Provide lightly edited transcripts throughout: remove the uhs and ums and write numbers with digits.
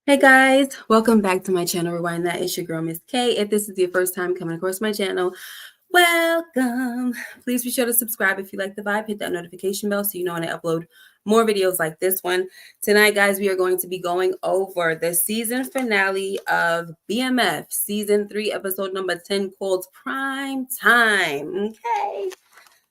Hey guys, welcome back to my channel. Rewind That. It's your girl, Miss K. If this is your first time coming across my channel, welcome. Please be sure to subscribe if you like the vibe. Hit that notification bell so you know when I upload more videos like this one. Tonight, guys, we are going to be going over the season finale of BMF, season 3, episode number 10, called Prime Time. Okay.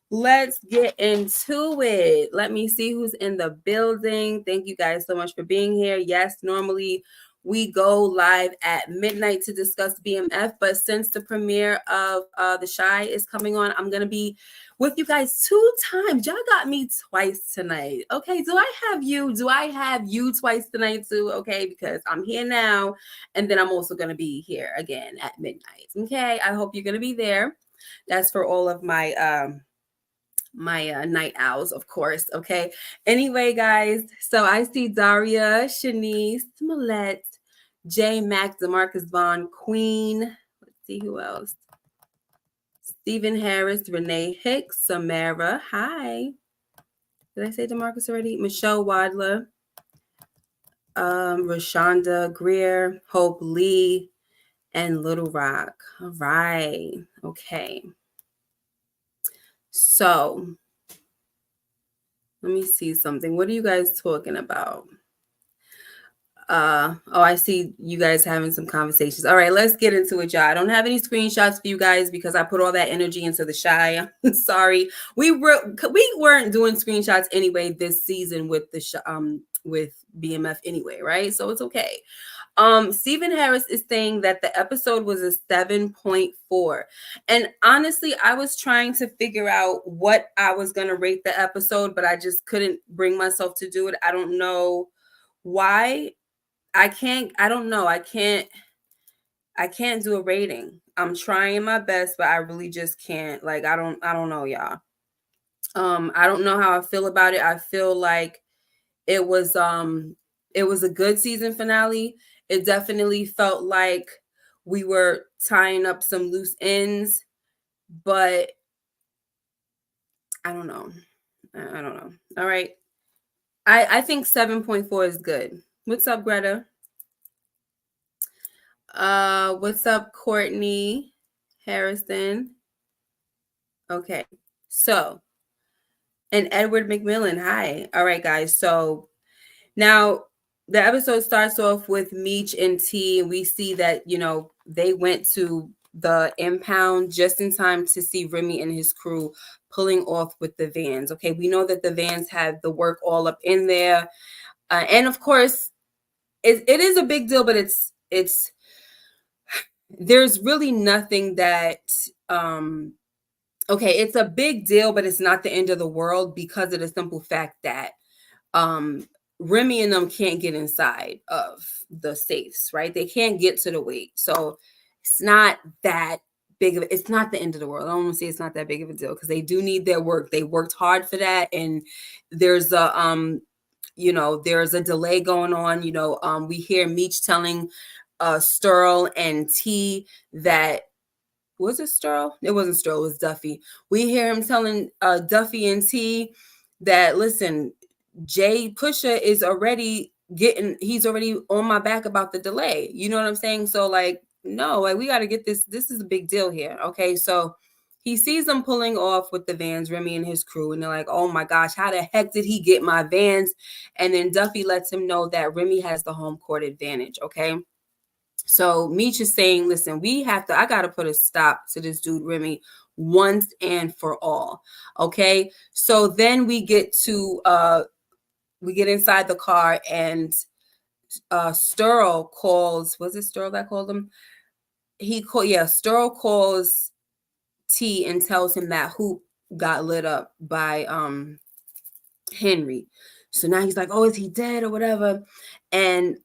Let's get into it. Let me see who's in the building. Thank you guys so much for being here. Yes, normally we go live at midnight to discuss BMF, but since the premiere of The Shy is coming on, I'm going to be with you guys 2 times. Y'all got me twice tonight. Okay, do I have you? Do I have you twice tonight too? Okay, because I'm here now, and then I'm also going to be here again at midnight. Okay, I hope you're going to be there. That's for all of my night owls, of course. Okay. Anyway, guys, so I see Daria, Shanice, Smollett, J Mac, Demarcus Vaughn, Queen. Let's see who else. Stephen Harris, Renee Hicks, Samara. Hi. Did I say Demarcus already? Michelle Wadler, Rashonda Greer, Hope Lee, and Little Rock. All right. Okay. So let me see something. What are you guys talking about? I see you guys having some conversations. All right, let's get into it, y'all. I don't have any screenshots for you guys because I put all that energy into The Shy. I'm sorry. We weren't doing screenshots anyway this season with with BMF anyway, right? So it's okay. Stephen Harris is saying that the episode was a 7.4. And honestly, I was trying to figure out what I was going to rate the episode, but I just couldn't bring myself to do it. I don't know why. I don't know. I can't do a rating. I'm trying my best, but I really just can't. Like, I don't know, y'all. I don't know how I feel about it. I feel like it was a good season finale. It definitely felt like we were tying up some loose ends, but I don't know. I don't know. All right. I think 7.4 is good. What's up, Greta? What's up, Courtney Harrison? Okay. So, and Edward McMillan. Hi. All right, guys. So now the episode starts off with Meech and T. We see that, they went to the impound just in time to see Remy and his crew pulling off with the vans. Okay. We know that the vans have the work all up in there. And of course, it is a big deal, but there's really nothing that, okay, it's a big deal, but it's not the end of the world because of the simple fact that Remy and them can't get inside of the safes, right? They can't get to the weight. So it's not that big of it's not the end of the world. I don't want to say it's not that big of a deal because they do need their work. They worked hard for that. And there's a there's a delay going on. We hear Meech telling Sterl and T that was it Sterl? It wasn't Sterl, it was Duffy. We hear him telling Duffy and T that, listen, Jay Pusha is already he's already on my back about the delay. You know what I'm saying? So like, no, like we got to get this. This is a big deal here. Okay. So he sees them pulling off with the vans, Remy and his crew, and they're like, oh my gosh, how the heck did he get my vans? And then Duffy lets him know that Remy has the home court advantage. Okay. So Meech is saying, listen, I got to put a stop to this dude, Remy, once and for all. Okay. So then we get inside the car and Sterl calls, was it Sterl that called him? Sterl calls T and tells him that hoop got lit up by Henry. So now he's like, oh, is he dead or whatever? And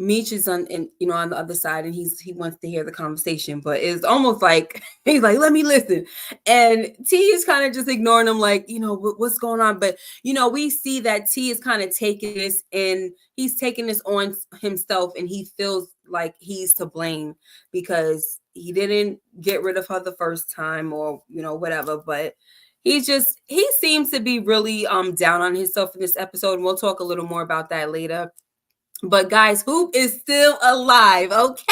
Meech is on the other side, and he wants to hear the conversation, but it's almost like he's like, let me listen. And T is kind of just ignoring him, like, what's going on? But we see that T is kind of taking this and he's taking this on himself, and he feels like he's to blame because he didn't get rid of her the first time or whatever. But he seems to be really down on himself in this episode, and we'll talk a little more about that later. But guys, Hoop is still alive, okay?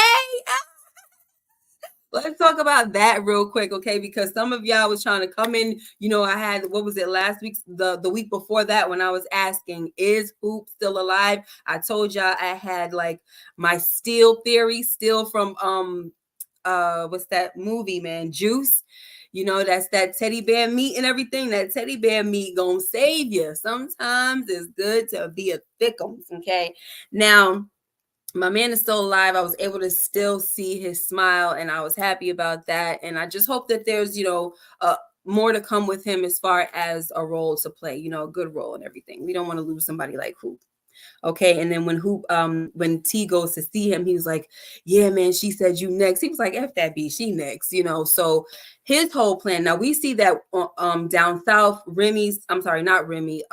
Let's talk about that real quick, okay? Because some of y'all was trying to come in. You know, I had, what was it, last week, the week before that, when I was asking, is Hoop still alive? I told y'all I had like my Steel theory, Steel from what's that movie, man? Juice. You know, that's that teddy bear meat and everything. That teddy bear meat gonna save you. Sometimes it's good to be a thickums, okay? Now, my man is still alive. I was able to still see his smile, and I was happy about that. And I just hope that there's, more to come with him as far as a role to play, a good role and everything. We don't want to lose somebody like Hoop. Okay. And then when T goes to see him, he was like, yeah, man, she said you next. He was like, F that B, she next, So his whole plan. Now we see that down south, not Remy,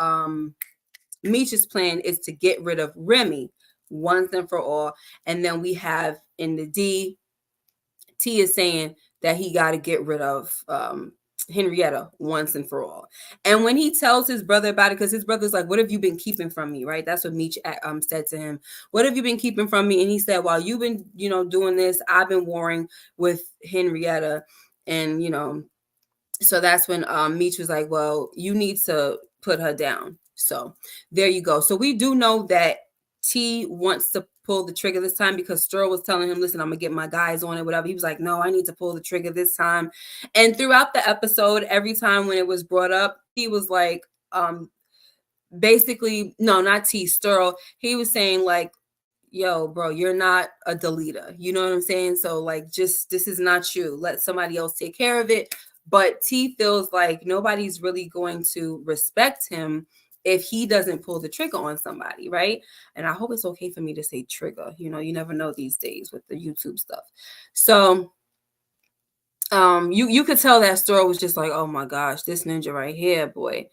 Meech's plan is to get rid of Remy once and for all. And then we have in the D, T is saying that he got to get rid of Henrietta once and for all. And when he tells his brother about it, because his brother's like, what have you been keeping from me, right? That's what Meech said to him. What have you been keeping from me? And he said, while you've been, doing this, I've been warring with Henrietta. And, so that's when Meech was like, well, you need to put her down. So there you go. So we do know that T wants to pull the trigger this time, because Stroh was telling him, listen, I'm gonna get my guys on it, whatever. He was like, no, I need to pull the trigger this time. And throughout the episode, every time when it was brought up, he was like, basically, no, not T, Stroh. He was saying like, yo, bro, you're not a deleter. You know what I'm saying? So like, just, this is not you. Let somebody else take care of it. But T feels like nobody's really going to respect him if he doesn't pull the trigger on somebody, right? And I hope it's okay for me to say trigger. You never know these days with the YouTube stuff. So you could tell that Stroh was just like, oh my gosh, this ninja right here, boy.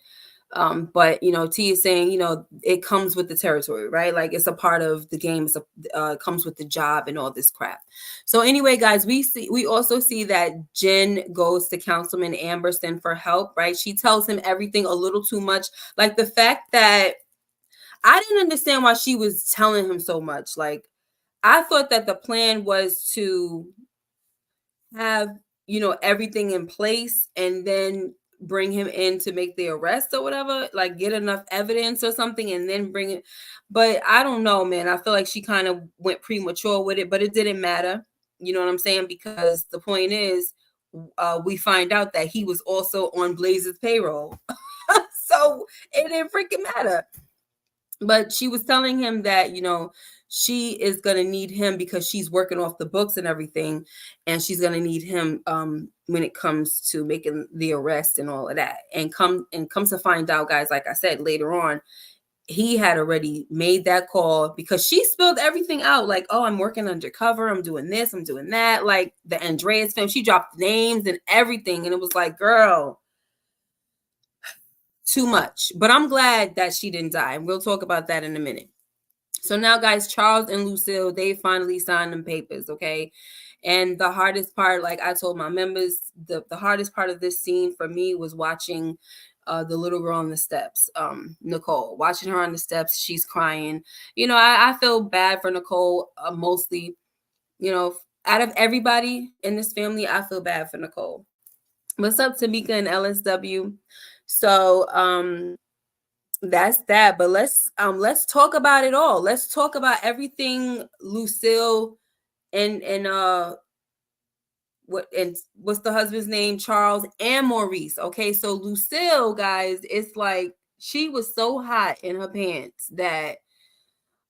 But T is saying, it comes with the territory, right? Like it's a part of the game. It comes with the job and all this crap. So anyway, guys, we also see that Jen goes to Councilman Amberson for help, right? She tells him everything a little too much. Like the fact that I didn't understand why she was telling him so much. Like I thought that the plan was to have, everything in place and then bring him in to make the arrest or whatever, like get enough evidence or something and then bring it. But I don't know, man. I feel like she kind of went premature with it, but it didn't matter. You know what I'm saying? Because the point is, we find out that he was also on Blaze's payroll. So it didn't freaking matter. But she was telling him that, she is going to need him because she's working off the books and everything. And she's going to need him when it comes to making the arrest and all of that. And come to find out, guys, like I said, later on, he had already made that call because she spilled everything out. Like, oh, I'm working undercover. I'm doing this. I'm doing that. Like the Andreas film, she dropped names and everything. And it was like, girl, too much. But I'm glad that she didn't die. And we'll talk about that in a minute. So now, guys, Charles and Lucille, they finally signed them papers, okay? And the hardest part, like I told my members, the hardest part of this scene for me was watching the little girl on the steps, Nicole. Watching her on the steps, she's crying. I feel bad for Nicole mostly. Out of everybody in this family, I feel bad for Nicole. What's up, Tamika and LSW? So, that's that. But let's talk about it all. Let's talk about everything Lucille and what's the husband's name? Charles and Maurice. Okay, so Lucille, guys, it's like she was so hot in her pants that,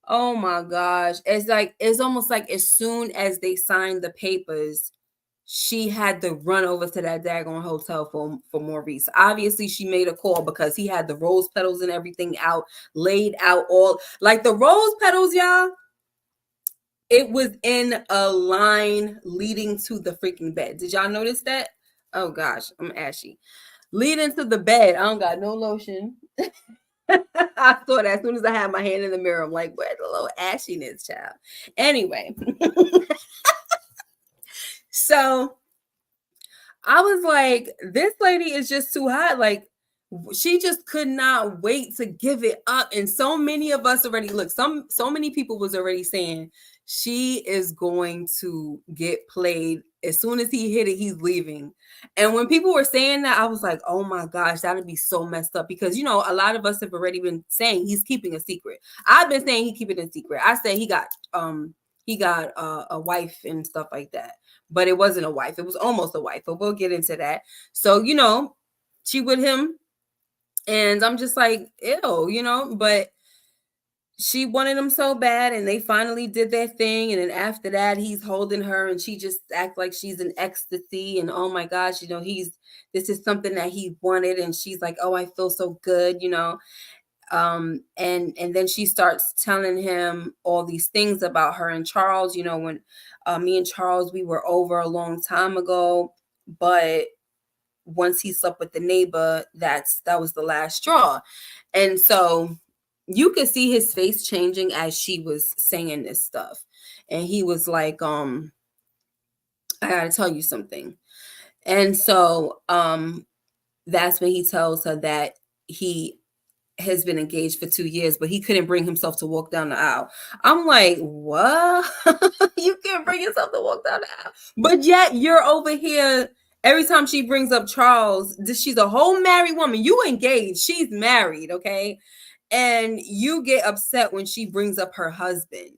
oh my gosh, it's almost like as soon as they signed the papers, she had to run over to that daggone hotel for Maurice. Obviously, she made a call because he had the rose petals and everything out, laid out all like the rose petals, y'all. It was in a line leading to the freaking bed. Did y'all notice that? Oh gosh, I'm ashy. Leading to the bed. I don't got no lotion. I saw that as soon as I had my hand in the mirror. I'm like, where's the little ashiness, child? Anyway. So I was like, this lady is just too hot. Like, She just could not wait to give it up. And so many of us already look, so many people was already saying she is going to get played. As soon as he hit it, he's leaving. And when people were saying that, I was like, oh my gosh, that would be so messed up. Because you know, a lot of us have already been saying he's keeping a secret. I've been saying he keep it a secret. I say he got a wife and stuff like that. But it wasn't a wife, it was almost a wife, but we'll get into that. So, you know, she with him. And I'm just like, ew, you know, but she wanted him so bad and they finally did their thing. And then after that, he's holding her and she just act like she's in ecstasy. And oh my gosh, you know, this is something that he wanted. And she's like, oh, I feel so good, you know. And then she starts telling him all these things about her and Charles, you know, when me and Charles, we were over a long time ago, but once he slept with the neighbor, that was the last straw. And so you could see his face changing as she was saying this stuff. And he was like, I gotta tell you something. And so that's when he tells her that he has been engaged for 2 years, but he couldn't bring himself to walk down the aisle. I'm like, what? You can't bring yourself to walk down the aisle, but yet you're over here. Every time she brings up Charles, she's a whole married woman. You engaged, she's married, okay? And you get upset when she brings up her husband.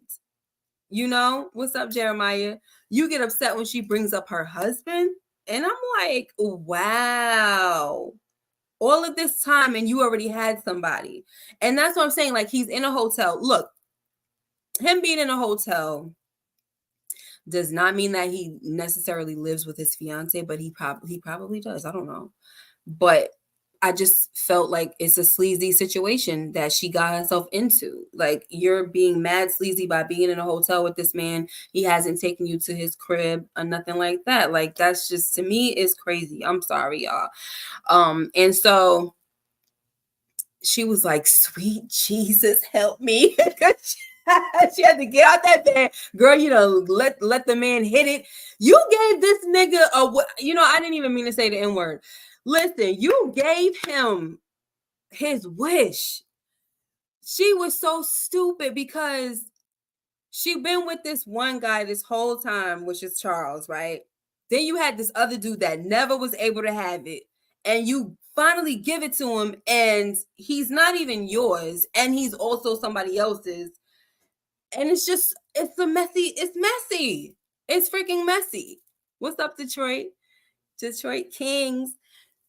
You know, what's up, Jeremiah? You get upset when she brings up her husband. And I'm like, wow. All of this time and you already had somebody. And that's what I'm saying. Like, he's in a hotel. Look, him being in a hotel does not mean that he necessarily lives with his fiance, but he probably does. I don't know. But I just felt like it's a sleazy situation that she got herself into. Like, you're being mad sleazy by being in a hotel with this man. He hasn't taken you to his crib or nothing like that. Like, that's just, to me, is crazy. I'm sorry, y'all. And so she was like, sweet Jesus, help me. She had to get out that bed. Girl, you know, let the man hit it. You gave this nigga I didn't even mean to say the N-word. Listen, you gave him his wish. She was so stupid because she been with this one guy this whole time, which is Charles, right? Then you had this other dude that never was able to have it. And you finally give it to him and he's not even yours. And he's also somebody else's. And it's messy. It's freaking messy. What's up, Detroit? Detroit Kings.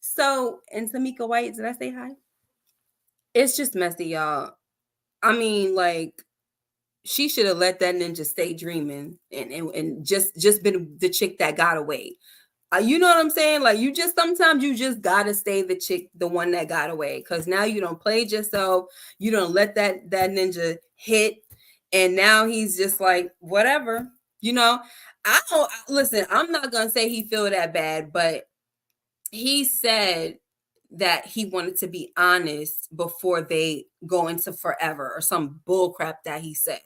So, and Tamika White, did I say hi? It's just messy, y'all. I mean, like, she should have let that ninja stay dreaming and just been the chick that got away. You know what I'm saying? Like, sometimes you just gotta stay the one that got away, because now you don't play yourself. You don't let that ninja hit, and now he's just like, whatever. You know, I don't listen. I'm not gonna say he feel that bad, but he said that he wanted to be honest before they go into forever or some bull crap that he said.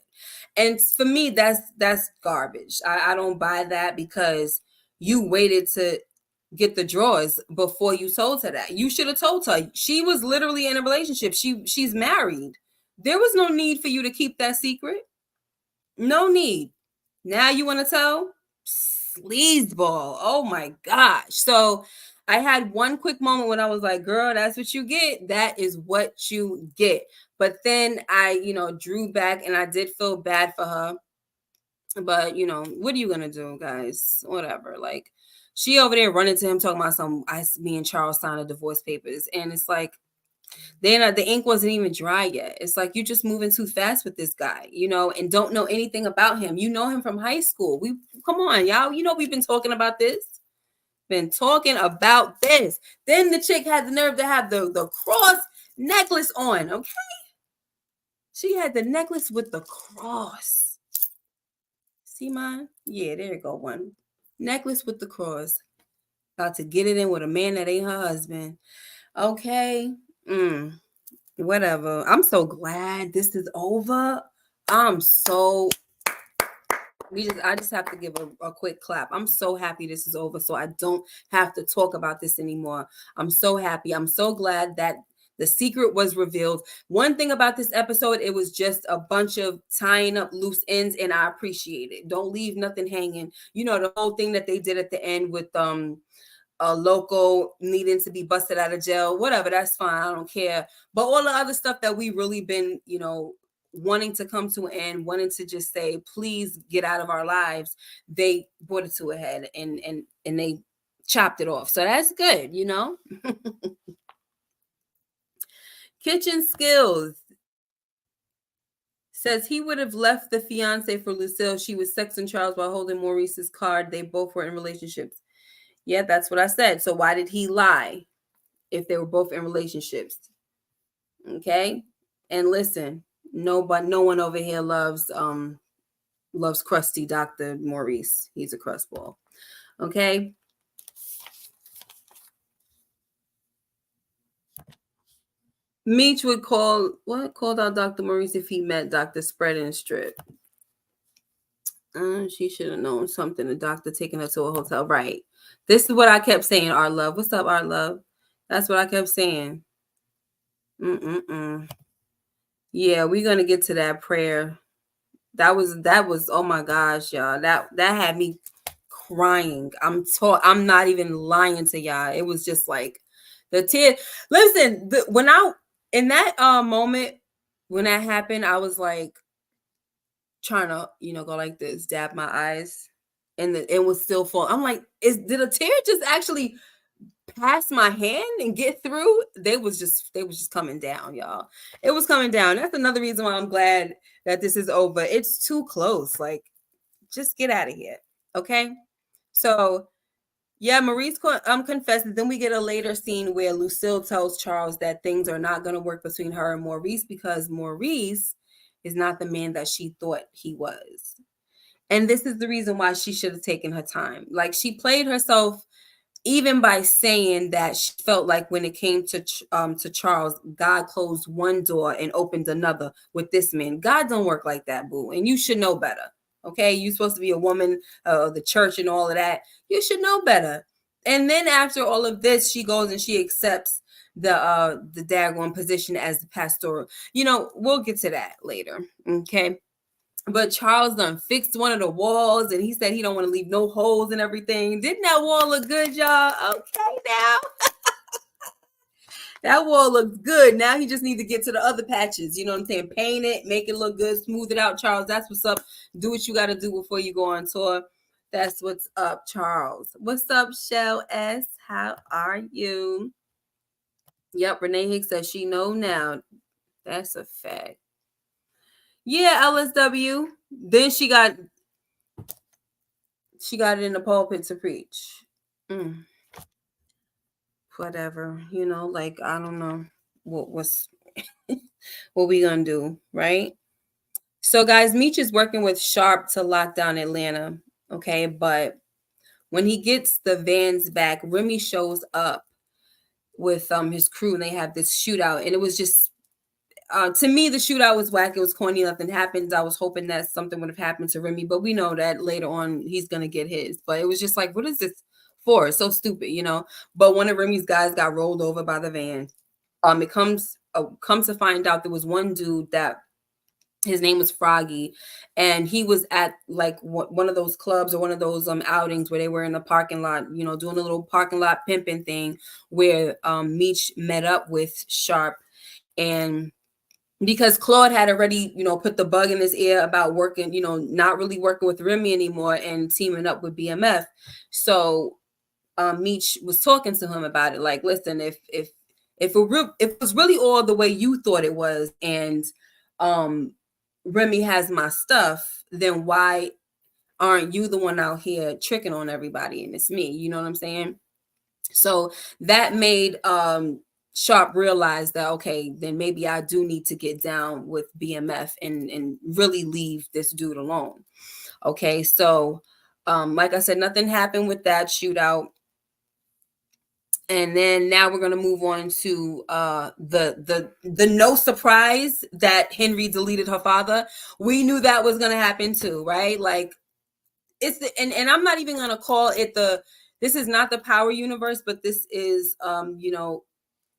And for me, that's garbage. I don't buy that, because you waited to get the drawers before you told her that. You should have told her. She was literally in a relationship. She's married. There was no need for you to keep that secret. No need. Now you want to tell? Sleazeball. Oh my gosh. So I had one quick moment when I was like, girl, that's what you get. That is what you get. But then I, drew back and I did feel bad for her. But, what are you going to do, guys? Whatever. Like, she over there running to him talking about me and Charles signed the divorce papers. And it's like, then the ink wasn't even dry yet. It's like, you're just moving too fast with this guy, and don't know anything about him. You know him from high school. Come on, y'all. We've been talking about this. Been talking about this. Then the chick had the nerve to have the cross necklace on. Okay. She had the necklace with the cross. See mine? Yeah, there you go. One necklace with the cross. About to get it in with a man that ain't her husband. Okay. Whatever. I'm so glad this is over. I'm so I just have to give a quick clap. I'm so happy this is over, so I don't have to talk about this anymore. I'm so happy. I'm so glad that the secret was revealed. One thing about this episode, it was just a bunch of tying up loose ends, and I appreciate it. Don't leave nothing hanging. You know, the whole thing that they did at the end with a local needing to be busted out of jail, whatever, that's fine. I don't care. But all the other stuff that we really been, wanting to come to an end, wanting to just say, please get out of our lives, they brought it to a head and they chopped it off. So that's good, Kitchen Skills says he would have left the fiance for Lucille. She was sexting Charles while holding Maurice's card. They both were in relationships. Yeah, that's what I said. So why did he lie if they were both in relationships? Okay. And listen, no one over here loves crusty Dr. Maurice. He's a crust ball. Okay. Meech would called out Dr. Maurice if he met Dr. Spread and Strip. She should have known something. The doctor taking her to a hotel. Right. This is what I kept saying, our love. What's up, our love? That's what I kept saying. Yeah, we're gonna get to that prayer. That was oh my gosh, y'all. That had me crying. I'm not even lying to y'all. It was just like the tear. Listen, when I in that moment when that happened, I was like trying to, go like this, dab my eyes, and it was still full. I'm like, did a tear just actually pass my hand and get through? They was just coming down, y'all. It was coming down. That's another reason why I'm glad that this is over. It's too close. Like, just get out of here. Okay. So yeah, Maurice confesses. Then we get a later scene where Lucille tells Charles that things are not going to work between her and Maurice because Maurice is not the man that she thought he was. And this is the reason why she should have taken her time. Like, she played herself even by saying that she felt like when it came to Charles, God closed one door and opened another with this man. God don't work like that, boo. And you should know better. Okay, you're supposed to be a woman of the church and all of that. You should know better. And then after all of this, she goes and she accepts the daggone position as the pastoral. We'll get to that later. Okay. But Charles done fixed one of the walls, and he said he don't want to leave no holes and everything. Didn't that wall look good, y'all? Okay, now. That wall looks good. Now he just needs to get to the other patches. You know what I'm saying? Paint it, make it look good, smooth it out, Charles. That's what's up. Do what you got to do before you go on tour. That's what's up, Charles. What's up, Shell S? How are you? Yep, Renee Hicks says she know now. That's a fact. Yeah, LSW. Then she got it in the pulpit to preach. Whatever, like, I don't know what's what we gonna do, right? So guys, Meech is working with Sharp to lock down Atlanta. Okay, but when he gets the vans back, Remy shows up with his crew and they have this shootout, and it was just to me, the shootout was whack. It was corny. Nothing happened. I was hoping that something would have happened to Remy, but we know that later on he's gonna get his. But it was just like, what is this for? It's so stupid, But one of Remy's guys got rolled over by the van. It comes to find out there was one dude that his name was Froggy, and he was at like one of those clubs or one of those outings where they were in the parking lot, doing a little parking lot pimping thing where Meech met up with Sharp. And because Claude had already, put the bug in his ear about working, not really working with Remy anymore and teaming up with BMF. So Meech was talking to him about it. Like, listen, if it was really all the way you thought it was, and Remy has my stuff, then why aren't you the one out here tricking on everybody? And it's me. You know what I'm saying? So that made Sharp realized that, okay, then maybe I do need to get down with BMF and really leave this dude alone. Okay, so like I said, nothing happened with that shootout. And then now we're gonna move on to the no surprise that Henry deleted her father. We knew that was gonna happen too, right? Like, and I'm not even gonna call it this is not the Power universe, but this is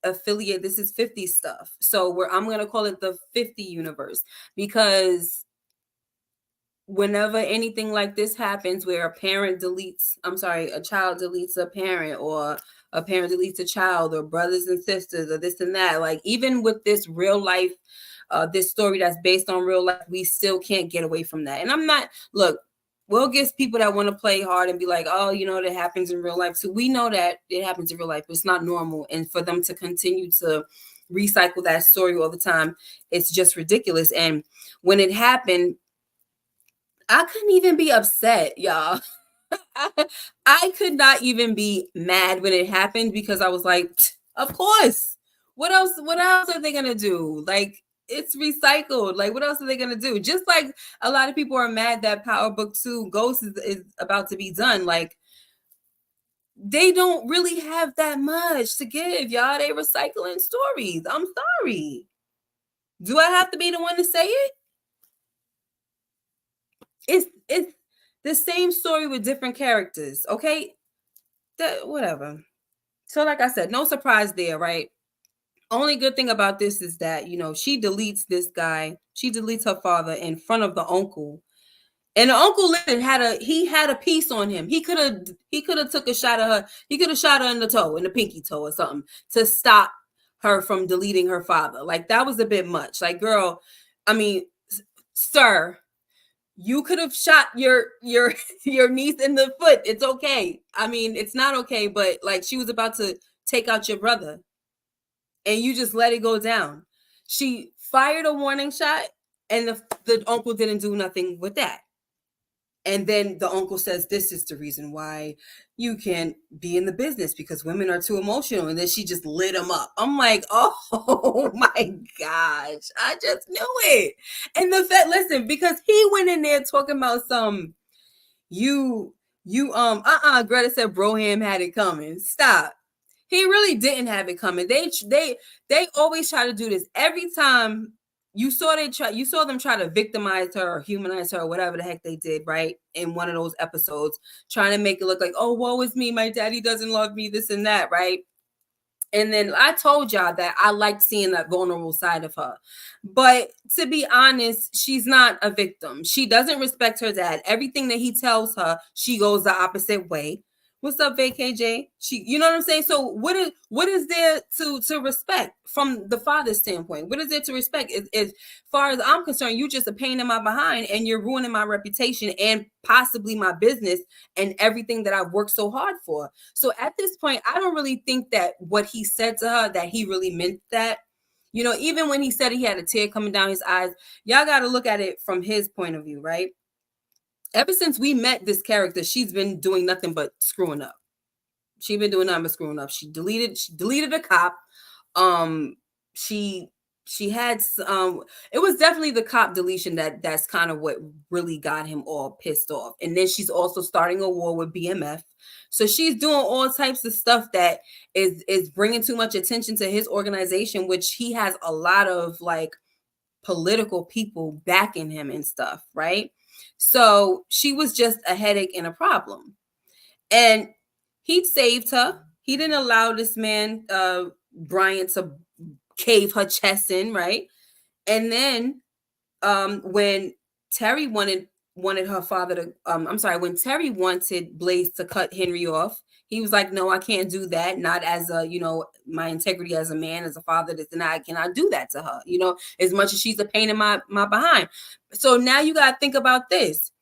affiliate. This is 50 stuff. So I'm gonna call it the 50 universe, because whenever anything like this happens where a child deletes a parent, or a parent deletes a child, or brothers and sisters, or this and that, like even with this real life, this story that's based on real life, we still can't get away from that. And I'm not, look, we'll get people that want to play hard and be like, oh, that happens in real life. So we know that it happens in real life, but it's not normal. And for them to continue to recycle that story all the time, it's just ridiculous. And when it happened, I couldn't even be upset, y'all. I could not even be mad when it happened, because I was like, of course. What else are they gonna do? Like, it's recycled. Like, what else are they gonna do? Just like a lot of people are mad that Power Book 2 Ghost is about to be done. Like, they don't really have that much to give, y'all. They recycling stories. I'm sorry. Do I have to be the one to say it? It's the same story with different characters, okay? That whatever. So like I said, no surprise there, right? Only good thing about this is that, she deletes this guy. She deletes her father in front of the uncle. And the uncle had a piece on him. He could have took a shot at her. He could have shot her in the toe, in the pinky toe or something, to stop her from deleting her father. Like, that was a bit much. Like, girl, I mean, sir, you could have shot your niece in the foot. It's okay. I mean, it's not okay, but like, she was about to take out your brother and you just let it go down. She fired a warning shot, and the uncle didn't do nothing with that. And then the uncle says, this is the reason why you can't be in the business, because women are too emotional. And then she just lit him up. I'm like, oh my gosh, I just knew it. And listen, because he went in there talking about Greta said Broham had it coming. Stop. He really didn't have it coming. They always try to do this. Every time you saw them try to victimize her or humanize her or whatever the heck they did, right? In one of those episodes, trying to make it look like, oh, woe is me, my daddy doesn't love me, this and that, right? And then I told y'all that I liked seeing that vulnerable side of her. But to be honest, she's not a victim. She doesn't respect her dad. Everything that he tells her, she goes the opposite way. What's up, VKJ? You know what I'm saying? So what is there to respect from the father's standpoint? What is there to respect? As far as I'm concerned, you just a pain in my behind, and you're ruining my reputation and possibly my business and everything that I've worked so hard for. So at this point, I don't really think that what he said to her, that he really meant that. Even when he said he had a tear coming down his eyes, y'all got to look at it from his point of view, right? Ever since we met this character, she's been doing nothing but screwing up. She's been doing nothing but screwing up. She deleted a cop. She had it was definitely the cop deletion that's kind of what really got him all pissed off. And then she's also starting a war with BMF. So she's doing all types of stuff that is bringing too much attention to his organization, which he has a lot of like political people backing him and stuff, right? So she was just a headache and a problem. And he saved her. He didn't allow this man, Brian, to cave her chest in, right? And then when Terry wanted her father to, when Terry wanted Blaze to cut Henry off, he was like, no, I can't do that. Not as my integrity as a man, as a father, I cannot do that to her, as much as she's a pain in my behind. So now you got to think about this.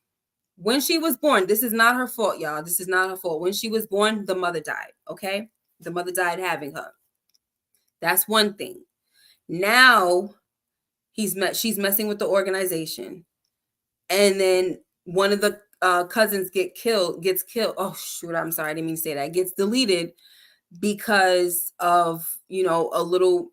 When she was born, this is not her fault, y'all. This is not her fault. When she was born, the mother died, okay? The mother died having her. That's one thing. Now she's messing with the organization. And then one of the cousins gets killed. Oh, shoot, I'm sorry. I didn't mean to say that. Gets deleted because of, a little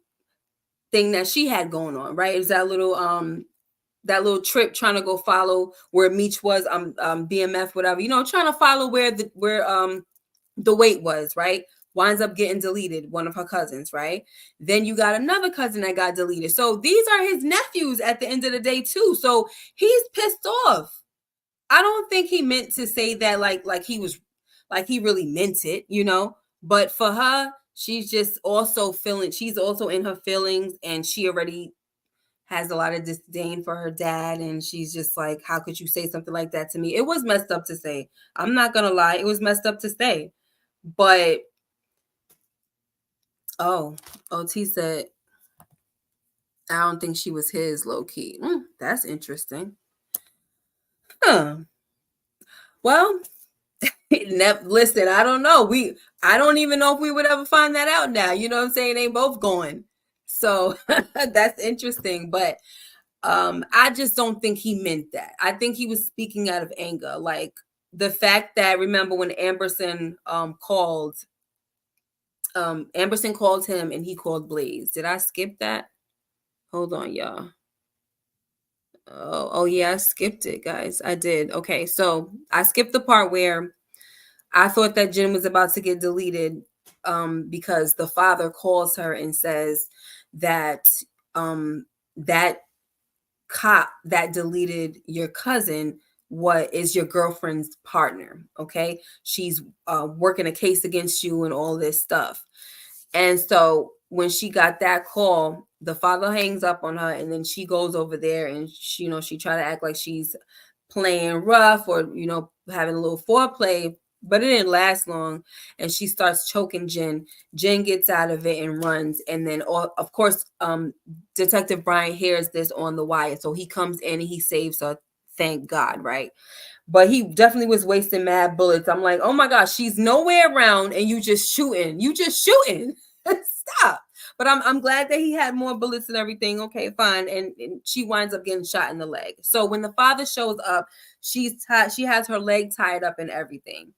thing that she had going on, right? It was that little trip trying to go follow where Meech was, BMF, whatever, trying to follow where the weight was, right? Winds up getting deleted, one of her cousins, right? Then you got another cousin that got deleted. So these are his nephews at the end of the day too. So he's pissed off. I don't think he meant to say that like he was like he really meant it, you know. But for her, she's just also feeling. She's also in her feelings, and she already has a lot of disdain for her dad, and she's just like, how could you say something like that to me? It was messed up to say. I'm not gonna lie, it was messed up to say. But oh, OT said, I don't think she was his low key. That's interesting. Huh. Well, listen, I don't know. I don't even know if we would ever find that out now. You know what I'm saying? They both going. So that's interesting. But I just don't think he meant that. I think he was speaking out of anger. Like the fact that, remember when Amberson called him and he called Blaze. Did I skip that? Hold on, y'all. Oh yeah, I skipped it, guys. I did. Okay, so I skipped the part where I thought that Jen was about to get deleted because the father calls her and says that that cop that deleted your cousin what is your girlfriend's partner. Okay, she's working a case against you and all this stuff. And so when she got that call, the father hangs up on her, and then she goes over there and she, she try to act like she's playing rough or having a little foreplay, but it didn't last long. And she starts choking Jen. Jen gets out of it and runs. And then, of course, Detective Brian hears this on the wire, so he comes in and he saves her. Thank God, right? But he definitely was wasting mad bullets. I'm like, oh my gosh, she's nowhere around and you just shooting. Stop. But I'm glad that he had more bullets and everything. Okay, fine. And she winds up getting shot in the leg. So when the father shows up, she has her leg tied up and everything.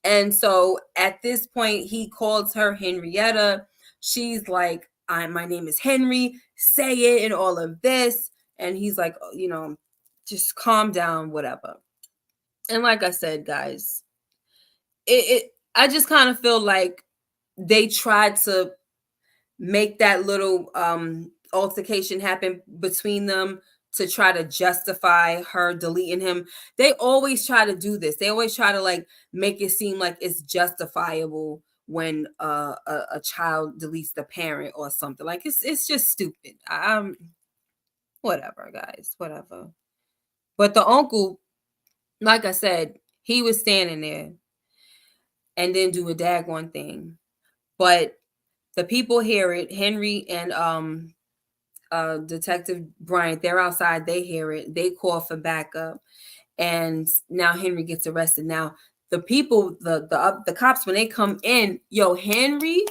And so at this point, he calls her Henrietta. She's like, my name is Henry. Say it and all of this. And he's like, just calm down, whatever. And like I said, guys, I just kind of feel like they tried to make that little altercation happen between them to try to justify her deleting him. They always try to do this. They always try to like make it seem like it's justifiable when a child deletes the parent or something. Like it's just stupid. Whatever, guys, whatever. But the uncle, like I said, he was standing there and didn't do a daggone thing. But the people hear it. Henry and Detective Bryant, they're outside. They hear it. They call for backup, and now Henry gets arrested. Now the people, the cops, when they come in, Henry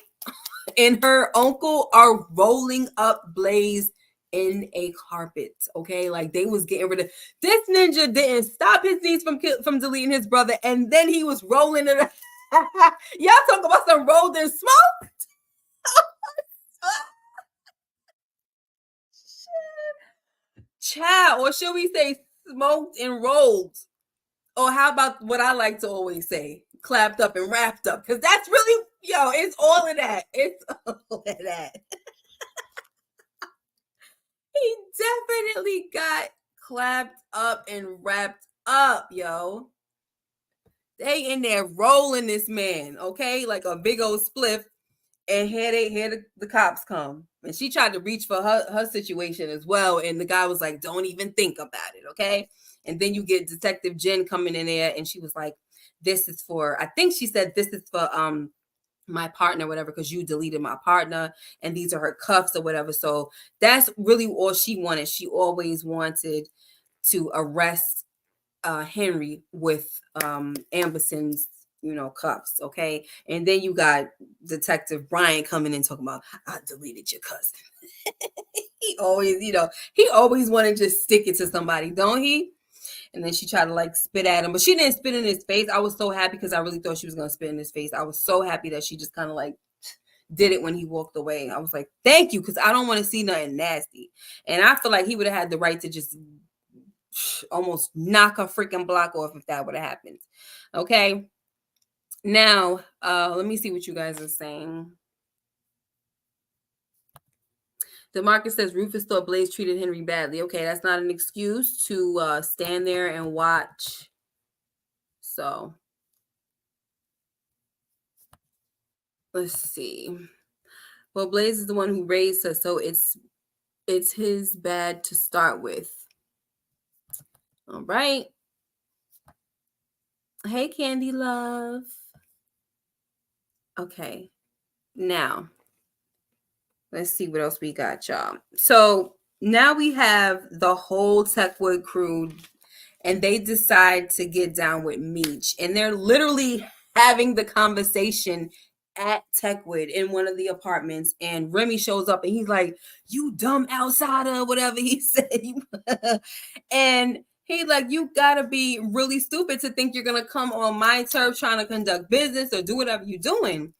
and her uncle are rolling up Blaze in a carpet. Okay, like they was getting rid of this ninja. Didn't stop his niece from deleting his brother, and then he was rolling it. Y'all talk about some rolled in smoke. Child, or should we say smoked and rolled? Or how about what I like to always say, clapped up and wrapped up? Because that's really, it's all of that. It's all of that. He definitely got clapped up and wrapped up, yo. They in there rolling this man, okay? Like a big old spliff. And here the cops come. And she tried to reach for her situation as well. And the guy was like, don't even think about it, okay? And then you get Detective Jen coming in there, and she was like, this is for, I think she said, this is for my partner, whatever, because you deleted my partner, and these are her cuffs or whatever. So that's really all she wanted. She always wanted to arrest Henry with Amberson's cuffs, okay? And then you got Detective Brian coming in talking about, I deleted your cousin. he always want to just stick it to somebody, don't he? And then she tried to like spit at him, but she didn't spit in his face. I was so happy because I really thought she was gonna spit in his face. I was so happy that she just kind of like did it when he walked away. I was like, thank you, because I don't want to see nothing nasty. And I feel like he would have had the right to just almost knock a freaking block off if that would have happened. Okay. Now, let me see what you guys are saying. DeMarcus says Rufus thought Blaze treated Henry badly. Okay, that's not an excuse to stand there and watch So let's see. Well, Blaze is the one who raised her, so it's his bad to start with. All right. Hey, Candy Love. Okay. Now, let's see what else we got, y'all. So now we have the whole Techwood crew, and they decide to get down with Meech, and they're literally having the conversation at Techwood in one of the apartments, and Remy shows up and he's like, "You dumb outsider," whatever he said. And he's like, "You gotta be really stupid to think you're gonna come on my turf trying to conduct business or do whatever you're doing."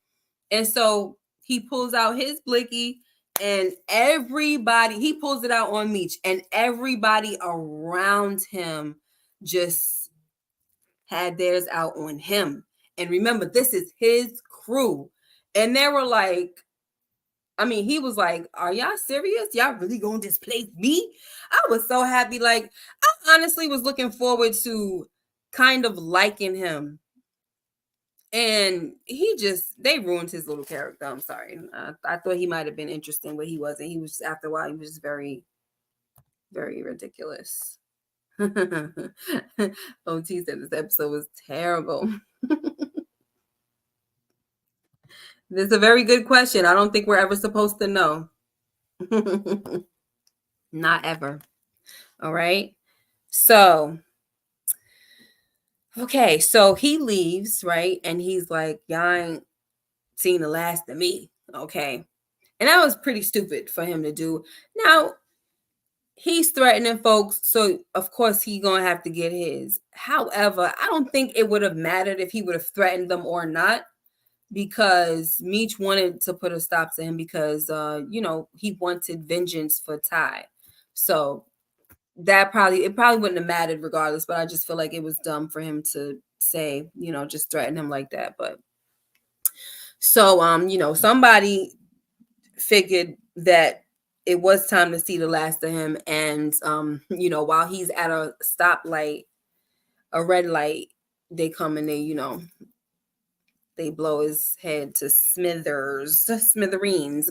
And so he pulls out his blicky, and he pulls it out on Meech, and everybody around him just had theirs out on him. And remember, this is his crew. And they were like, I mean, he was like, "Are y'all serious? Y'all really gonna displace me?" I was so happy. Like, I honestly was looking forward to kind of liking him. And they ruined his little character. I'm sorry. I thought he might have been interesting, but he wasn't. He was, after a while, he was just very, very ridiculous. OT said this episode was terrible. This is a very good question. I don't think we're ever supposed to know. Not ever. All right. So, okay. So he leaves, right? And he's like, "Y'all ain't seen the last of me." Okay. And that was pretty stupid for him to do. Now, he's threatening folks, so of course he gonna have to get his. However, I don't think it would have mattered if he would have threatened them or not, because Meech wanted to put a stop to him because he wanted vengeance for Ty. So it probably wouldn't have mattered regardless, but I just feel like it was dumb for him to say, just threaten him like that. But so somebody figured that it was time to see the last of him, and while he's at a stoplight, a red light, they come and they blow his head to smithereens.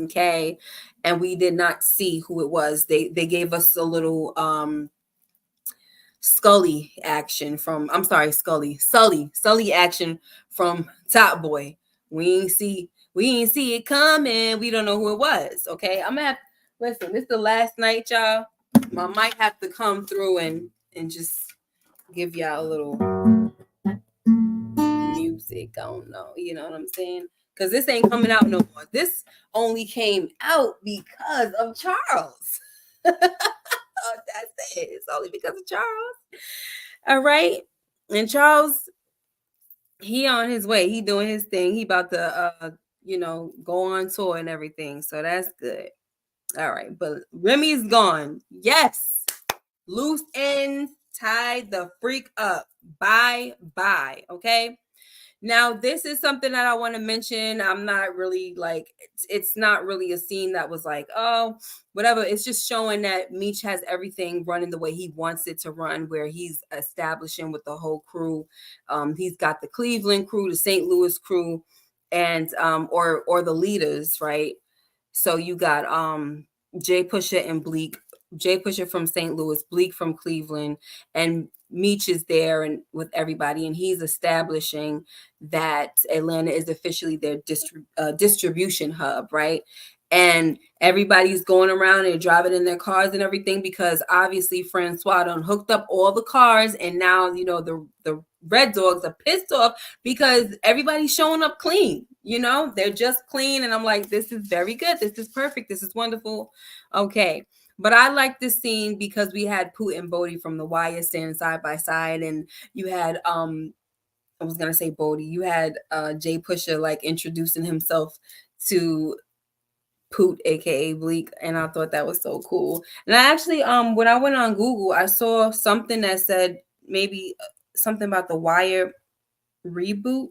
Okay. And we did not see who it was. They gave us a little Sully action from Top Boy. We ain't see it coming. We don't know who it was. Okay. I'm gonna have, listen, this is the last night, y'all. I might have to come through and just give y'all a little music. I don't know. You know what I'm saying? Because this ain't coming out no more. This only came out because of Charles. That's it. It's only because of Charles. All right. And Charles, he on his way. He doing his thing. He about to go on tour and everything. So that's good. All right. But Remy's gone. Yes. Loose ends, tied the freak up. Bye. Okay. Now, this is something that I want to mention. I'm not really like, it's not really a scene that was like, oh, whatever. It's just showing that Meech has everything running the way he wants it to run, where he's establishing with the whole crew. He's got the Cleveland crew, the St. Louis crew, and or the leaders, right? So you got Jay Pusher and Bleak. Jay Pusher from St. Louis, Bleak from Cleveland, and Meech is there and with everybody, and he's establishing that Atlanta is officially their distribution hub, right? And everybody's going around and driving in their cars and everything, because obviously Francois done hooked up all the cars, and now the Red Dogs are pissed off because everybody's showing up clean. They're just clean, and I'm like, this is very good. This is perfect. This is wonderful. Okay. But I like this scene because we had Poot and Bodie from The Wire standing side by side, and you had I was gonna say Bodie. You had Jay Pusher like introducing himself to Poot, aka Bleak, and I thought that was so cool. And I actually when I went on Google, I saw something that said maybe something about The Wire reboot.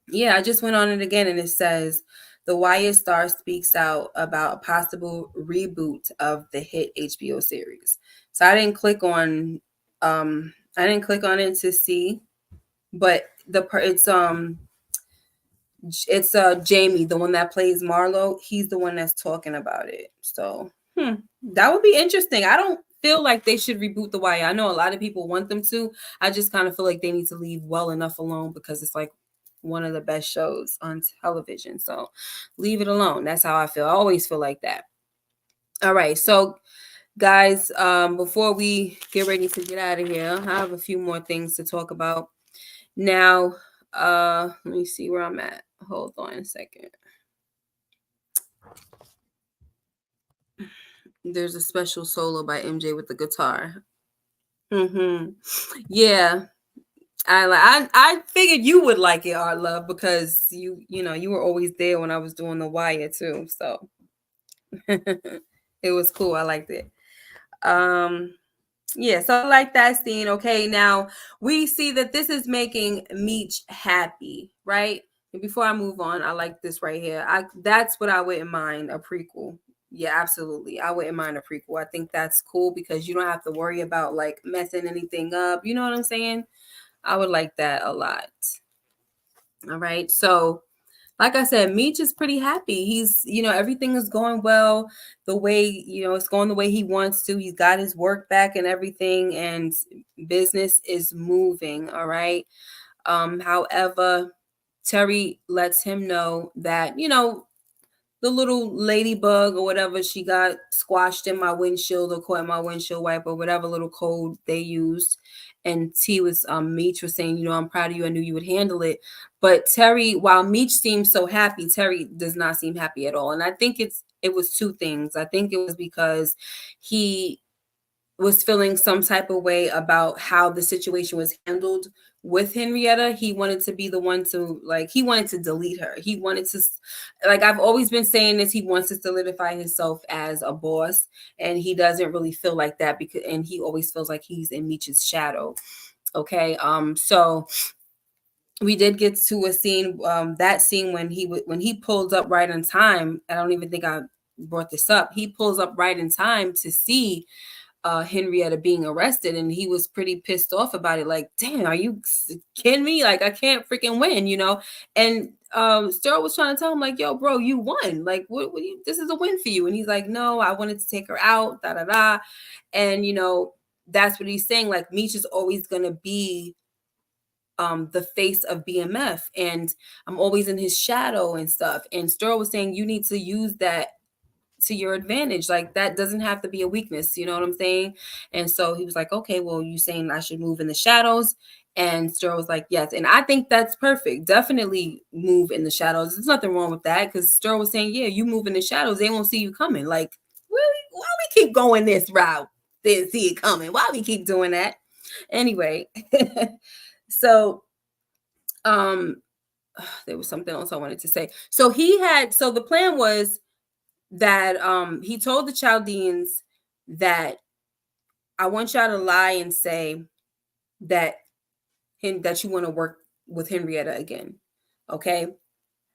Yeah, I just went on it again, and it says The Wire star speaks out about a possible reboot of the hit HBO series. So I didn't click on it to see, but it's Jamie, the one that plays Marlo. He's the one that's talking about it. So that would be interesting. I don't feel like they should reboot The Wire. I know a lot of people want them to. I just kind of feel like they need to leave well enough alone because it's like one of the best shows on television. So leave it alone. That's how I feel. I always feel like that. All right. So guys, before we get ready to get out of here, I have a few more things to talk about. Now, let me see where I'm at. Hold on a second. There's a special solo by MJ with the guitar. Yeah. I figured you would like it, Art Love, because you were always there when I was doing The Wire too. So it was cool. I liked it. Yeah, so I like that scene. Okay, now we see that this is making Meech happy, right? And before I move on, I like this right here. That's what I wouldn't mind, a prequel. Yeah, absolutely. I wouldn't mind a prequel. I think that's cool because you don't have to worry about like messing anything up. You know what I'm saying? I would like that a lot. All right. So like I said, Meech is pretty happy. He's, everything is going well the way, it's going the way he wants to. He's got his work back and everything, and business is moving. All right. However, Terry lets him know that, the little ladybug or whatever, she got squashed in my windshield or caught in my windshield wiper, whatever little code they used. And Meech was saying, I'm proud of you. I knew you would handle it. But Terry, while Meech seems so happy, Terry does not seem happy at all. And I think it was two things. I think it was because he was feeling some type of way about how the situation was handled with Henrietta. He wanted to be the one to he wanted to delete her. He wanted to, I've always been saying this, he wants to solidify himself as a boss, and he doesn't really feel like that and he always feels like he's in Meech's shadow. Okay. So we did get to a scene, that scene when he pulls up right in time. I don't even think I brought this up. He pulls up right in time to see Henrietta being arrested, and he was pretty pissed off about it. Like, damn, are you kidding me? Like, I can't freaking win, And Sterl was trying to tell him, like, yo, bro, you won. Like, what this is a win for you. And he's like, no, I wanted to take her out, da da da. And that's what he's saying. Like, Meech is always gonna be the face of BMF, and I'm always in his shadow and stuff. And Sterl was saying, you need to use that to your advantage. Like, that doesn't have to be a weakness. You know what I'm saying? And so he was like, okay, well, you saying I should move in the shadows? And Sterl was like, yes. And I think that's perfect. Definitely move in the shadows. There's nothing wrong with that, because Sterl was saying, yeah, you move in the shadows, they won't see you coming. Like, really? Why we keep going this route? They didn't see it coming. Why we keep doing that? Anyway, so there was something else I wanted to say. So the plan was that he told the Chaldeans that I want y'all to lie and say that that you want to work with Henrietta again. Okay.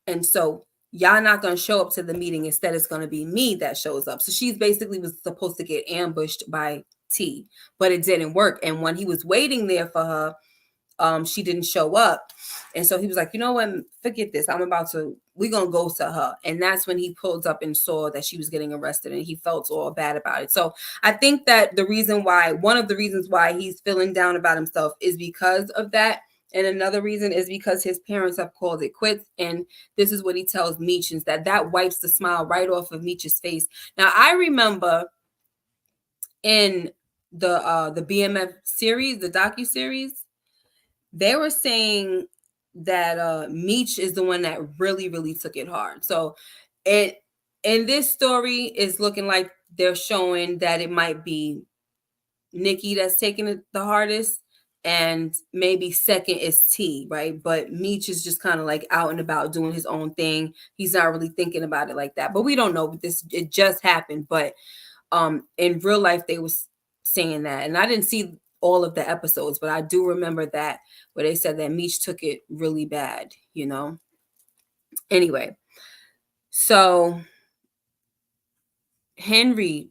And so y'all not going to show up to the meeting. Instead, it's going to be me that shows up. So she's basically was supposed to get ambushed by T, but it didn't work. And when he was waiting there for her, she didn't show up. And so he was like, you know what, forget this. We're going to go to her. And that's when he pulled up and saw that she was getting arrested, and he felt all bad about it. So I think that one of the reasons why he's feeling down about himself is because of that. And another reason is because his parents have called it quits. And this is what he tells Meech, is that wipes the smile right off of Meech's face. Now, I remember in the BMF series, the docuseries, they were saying that Meech is the one that really, really took it hard. So in this story is looking like they're showing that it might be Nikki that's taking it the hardest, and maybe second is T, right? But Meech is just kind of like out and about doing his own thing. He's not really thinking about it like that. But we don't know. It just happened. But in real life, they was saying that. And I didn't see all of the episodes, but I do remember that where they said that Meech took it really bad, Anyway, so Henry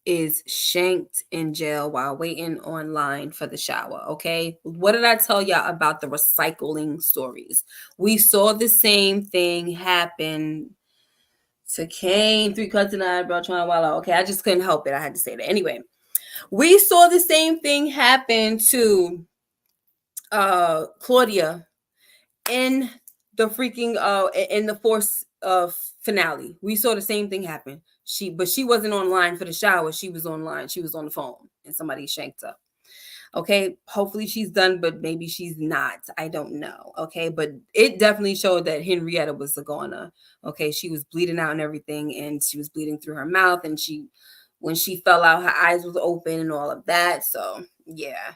is shanked in jail while waiting online for the shower. Okay. What did I tell y'all about the recycling stories? We saw the same thing happen to Kane, 3 cuts and eyebrow trying to wild out. Okay. I just couldn't help it. I had to say that. Anyway, we saw the same thing happen to Claudia in the freaking in the Force finale. We saw the same thing happen. But she wasn't online for the shower. She was online. She was on the phone and somebody shanked up. Okay, hopefully she's done, but maybe she's not. I don't know. Okay, but it definitely showed that Henrietta was the goner. Okay, she was bleeding out and everything, and she was bleeding through her mouth, and when she fell out, her eyes was open and all of that. So yeah.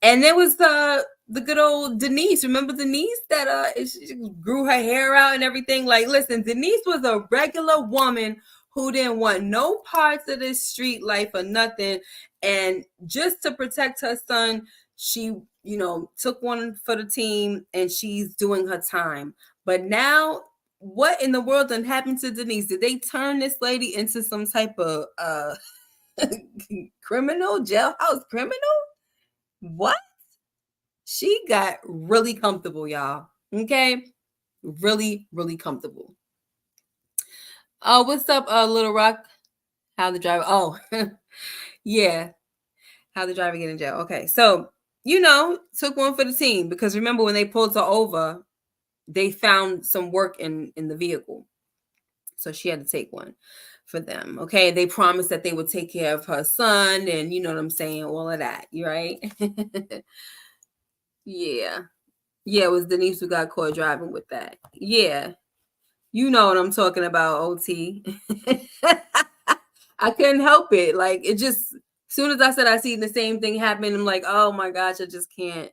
And there was the good old Denise. Remember Denise that she grew her hair out and everything? Like, listen, Denise was a regular woman who didn't want no parts of this street life or nothing. And just to protect her son, she, took one for the team and she's doing her time. But now, what in the world done happened to Denise? Did they turn this lady into some type of criminal, jailhouse criminal? What? She got really comfortable, y'all. Okay? Really, really comfortable. What's up, Little Rock? How the driver? Oh, yeah. How the driver get in jail. Okay. So, took one for the team because remember when they pulled her over, they found some work in the vehicle. So she had to take one for them. Okay. They promised that they would take care of her son and you know what I'm saying, all of that. You right? Yeah. Yeah, it was Denise who got caught driving with that. Yeah. You know what I'm talking about, OT. I couldn't help it. Like, it just, as soon as I said I seen the same thing happen, I'm like, oh my gosh, I just can't.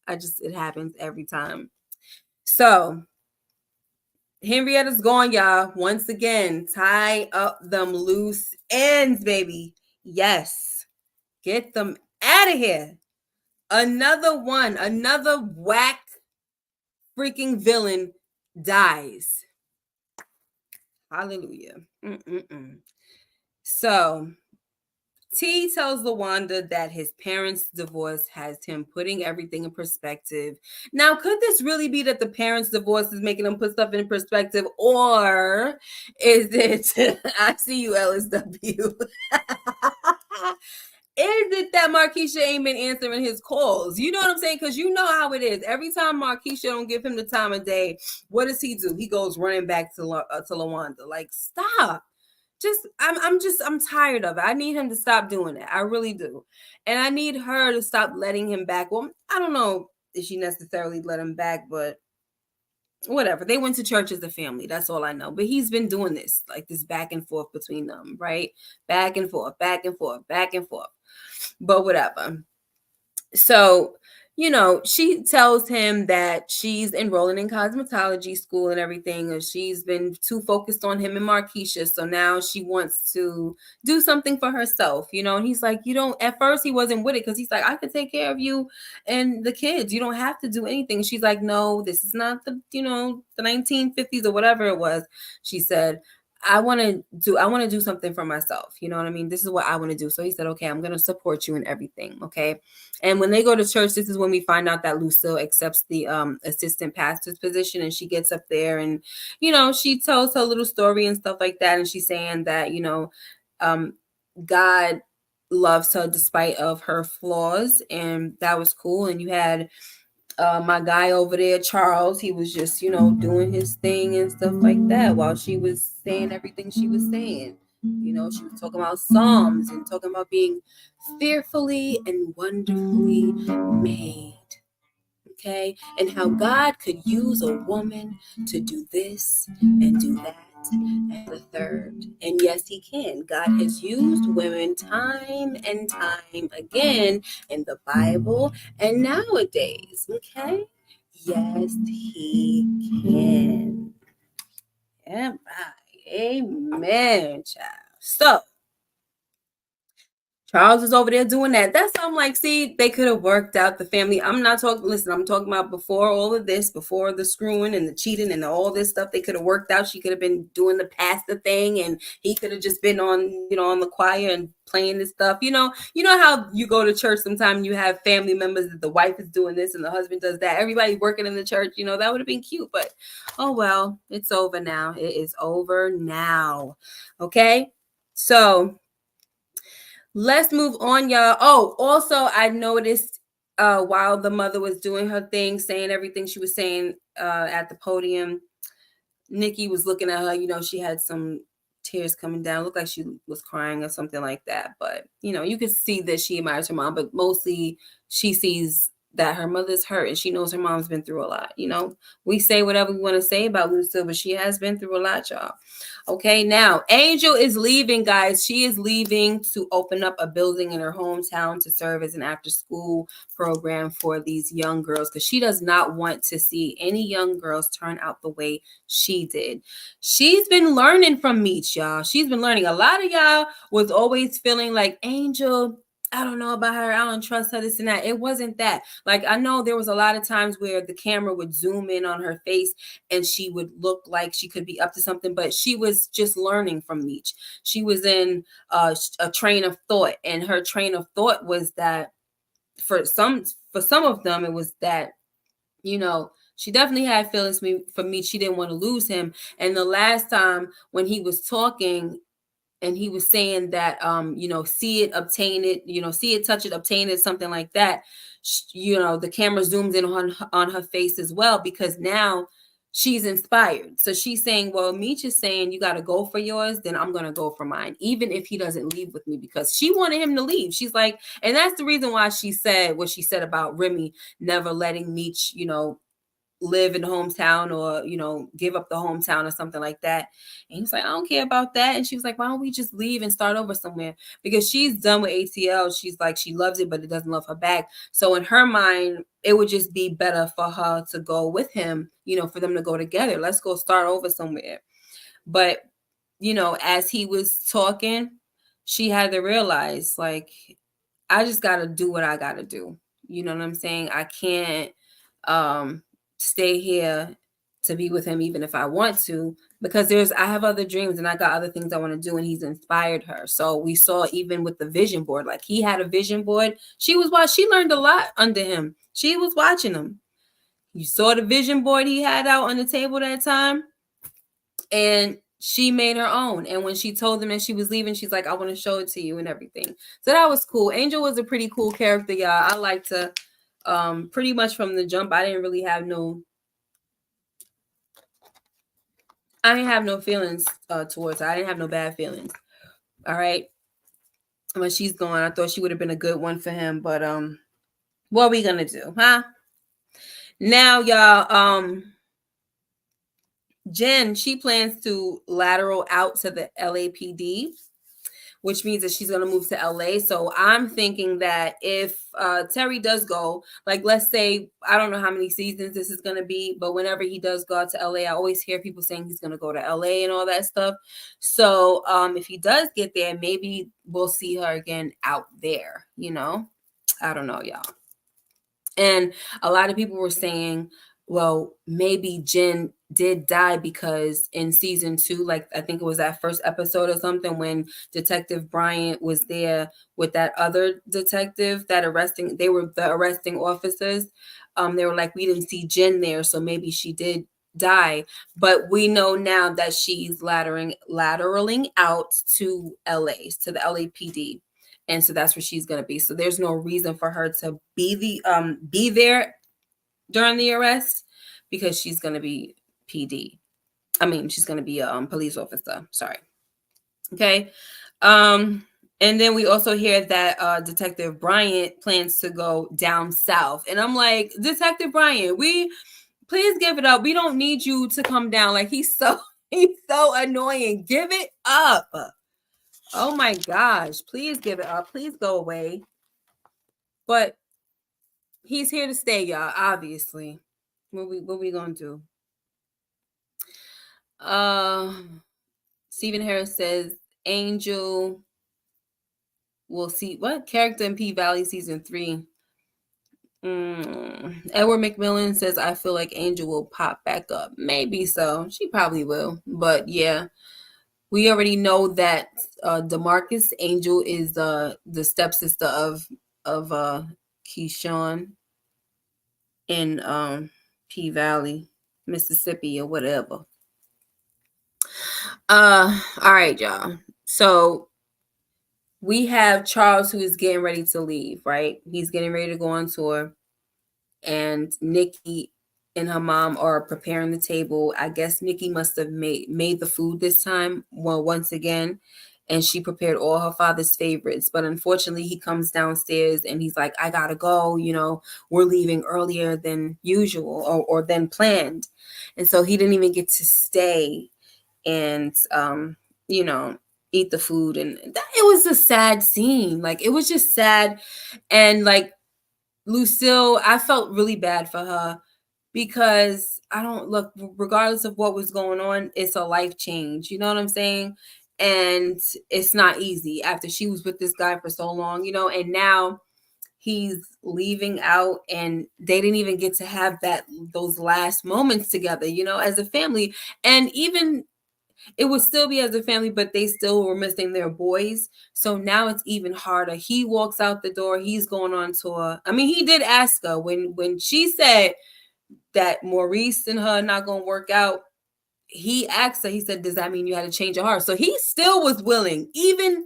It happens every time. So, Henrietta's gone, y'all. Once again, tie up them loose ends, baby. Yes. Get them out of here. Another whack freaking villain dies. Hallelujah. So T tells LaWanda that his parents' divorce has him putting everything in perspective. Now, could this really be that the parents' divorce is making him put stuff in perspective? Or is it, I see you, LSW. Is it that Markeisha ain't been answering his calls? You know what I'm saying? Because you know how it is. Every time Markeisha don't give him the time of day, what does he do? He goes running back to LaWanda. Like, stop. I'm tired of it. I need him to stop doing that. I really do. And I need her to stop letting him back. Well, I don't know if she necessarily let him back, but whatever. They went to church as a family. That's all I know. But he's been doing this, like this back and forth between them, right? Back and forth, back and forth, back and forth. But whatever. So, she tells him that she's enrolling in cosmetology school and everything, and she's been too focused on him and Markeisha. So now she wants to do something for herself, and he's like, at first he wasn't with it because he's like, I could take care of you and the kids. You don't have to do anything. She's like, no, this is not the 1950s or whatever it was. She said, I want to do something for myself. You know what I mean? This is what I want to do. So he said, okay, I'm going to support you in everything. Okay. And when they go to church, this is when we find out that Lucille accepts the assistant pastor's position, and she gets up there and, she tells her little story and stuff like that. And she's saying that, God loves her despite of her flaws. And that was cool. And you had my guy over there, Charles, he was just, doing his thing and stuff like that while she was saying everything she was saying. She was talking about Psalms and talking about being fearfully and wonderfully made. Okay. And how God could use a woman to do this and do that and the third. And yes, he can. God has used women time and time again in the Bible and nowadays. Okay. Yes, he can. Yeah, right. Amen, child. So Charles was over there doing that. That's I'm like, see, they could have worked out the family. I'm not talking. Listen, I'm talking about before all of this, before the screwing and the cheating and all this stuff. They could have worked out. She could have been doing the pastor thing, and he could have just been on, on the choir and playing this stuff. You know how you go to church sometimes you have family members that the wife is doing this and the husband does that. Everybody working in the church. That would have been cute, but oh well, it's over now. It is over now. Okay, so. Let's move on, y'all. Oh, also, I noticed while the mother was doing her thing, saying everything she was saying at the podium, Nikki was looking at her. She had some tears coming down. Looked like she was crying or something like that. But, you could see that she admires her mom, but mostly she sees that her mother's hurt and she knows her mom's been through a lot. We say whatever we want to say about Lucille, but she has been through a lot, y'all. Okay, now Angel is leaving, guys. She is leaving to open up a building in her hometown to serve as an after-school program for these young girls because she does not want to see any young girls turn out the way she did. She's been learning from Meech, y'all. She's been learning. A lot of y'all was always feeling like Angel, I don't know about her. I don't trust her, this and that. It wasn't that. Like, I know there was a lot of times where the camera would zoom in on her face and she would look like she could be up to something, but she was just learning from Meech. She was in a train of thought, and her train of thought was that for some of them, it was that, she definitely had feelings for Meech. She didn't want to lose him. And the last time when he was talking, and he was saying that see it, obtain it, see it, touch it, obtain it, something like that. The camera zooms in on her face as well, because now she's inspired. So she's saying, well, Meech is saying you got to go for yours, then I'm going to go for mine, even if he doesn't leave with me, because she wanted him to leave. She's like, and that's the reason why she said what she said about Remy never letting Meech, live in the hometown or give up the hometown or something like that. And he's like, I don't care about that. And she was like, why don't we just leave and start over somewhere? Because she's done with ATL. She's like, she loves it, but it doesn't love her back. So in her mind, it would just be better for her to go with him, for them to go together. Let's go start over somewhere. But as he was talking, she had to realize, like, I just got to do what I got to do. You know what I'm saying? I can't stay here to be with him even if I want to, because I have other dreams and I got other things I want to do, and he's inspired her. So we saw even with the vision board, like he had a vision board. She learned a lot under him. She was watching him. You saw the vision board he had out on the table that time, and she made her own. And when she told him that she was leaving, she's like, I want to show it to you and everything. So that was cool. Angel was a pretty cool character, y'all. I liked her pretty much from the jump. I didn't have no feelings towards her. I didn't have no bad feelings. All right. When she's gone, I thought she would have been a good one for him. But what are we gonna do, huh? Now, y'all, Jen, she plans to lateral out to the LAPD, which means that she's going to move to LA. So I'm thinking that if Terry does go, like, let's say, I don't know how many seasons this is going to be, but whenever he does go out to LA, I always hear people saying he's going to go to LA and all that stuff. So if he does get there, maybe we'll see her again out there, I don't know, y'all. And a lot of people were saying, well, maybe Jen did die because in season 2, like I think it was that first episode or something, when Detective Bryant was there with that other detective they were the arresting officers. They were like, we didn't see Jen there, so maybe she did die. But we know now that she's lateraling out to LA, to the LAPD. And so that's where she's going to be. So there's no reason for her to be there during the arrest, because she's going to be PD. I mean, she's going to be a police officer. Sorry. Okay. And then we also hear that Detective Bryant plans to go down south. And I'm like, Detective Bryant, please give it up. We don't need you to come down. Like, he's so annoying. Give it up. Oh my gosh, please give it up. Please go away. But he's here to stay, y'all, obviously. What we gonna do? Stephen Harris says, Angel we'll see what character in P Valley season 3. Edward McMillan says, I feel like Angel will pop back up. Maybe so. She probably will. But yeah, we already know that DeMarcus Angel is the stepsister of Keyshawn in P Valley, Mississippi, or whatever. All right, y'all. So we have Charles, who is getting ready to leave, right? He's getting ready to go on tour. And Nikki and her mom are preparing the table. I guess Nikki must have made the food this time, well, once again. And she prepared all her father's favorites. But unfortunately, he comes downstairs and he's like, I gotta go. You know, we're leaving earlier than usual or than planned. And so he didn't even get to stay and, you know, eat the food. And it was a sad scene. Like, it was just sad. And like, Lucille, I felt really bad for her because I don't look, regardless of what was going on, it's a life change. You know what I'm saying? And it's not easy after she was with this guy for so long, you know, and now he's leaving out and they didn't even get to have those last moments together, you know, as a family. And even it would still be as a family, but they still were missing their boys. So now it's even harder. He walks out the door. He's going on tour. I mean, he did ask her when she said that Maurice and her are not going to work out. He asked her, he said, does that mean you had to change your heart? So he still was willing, even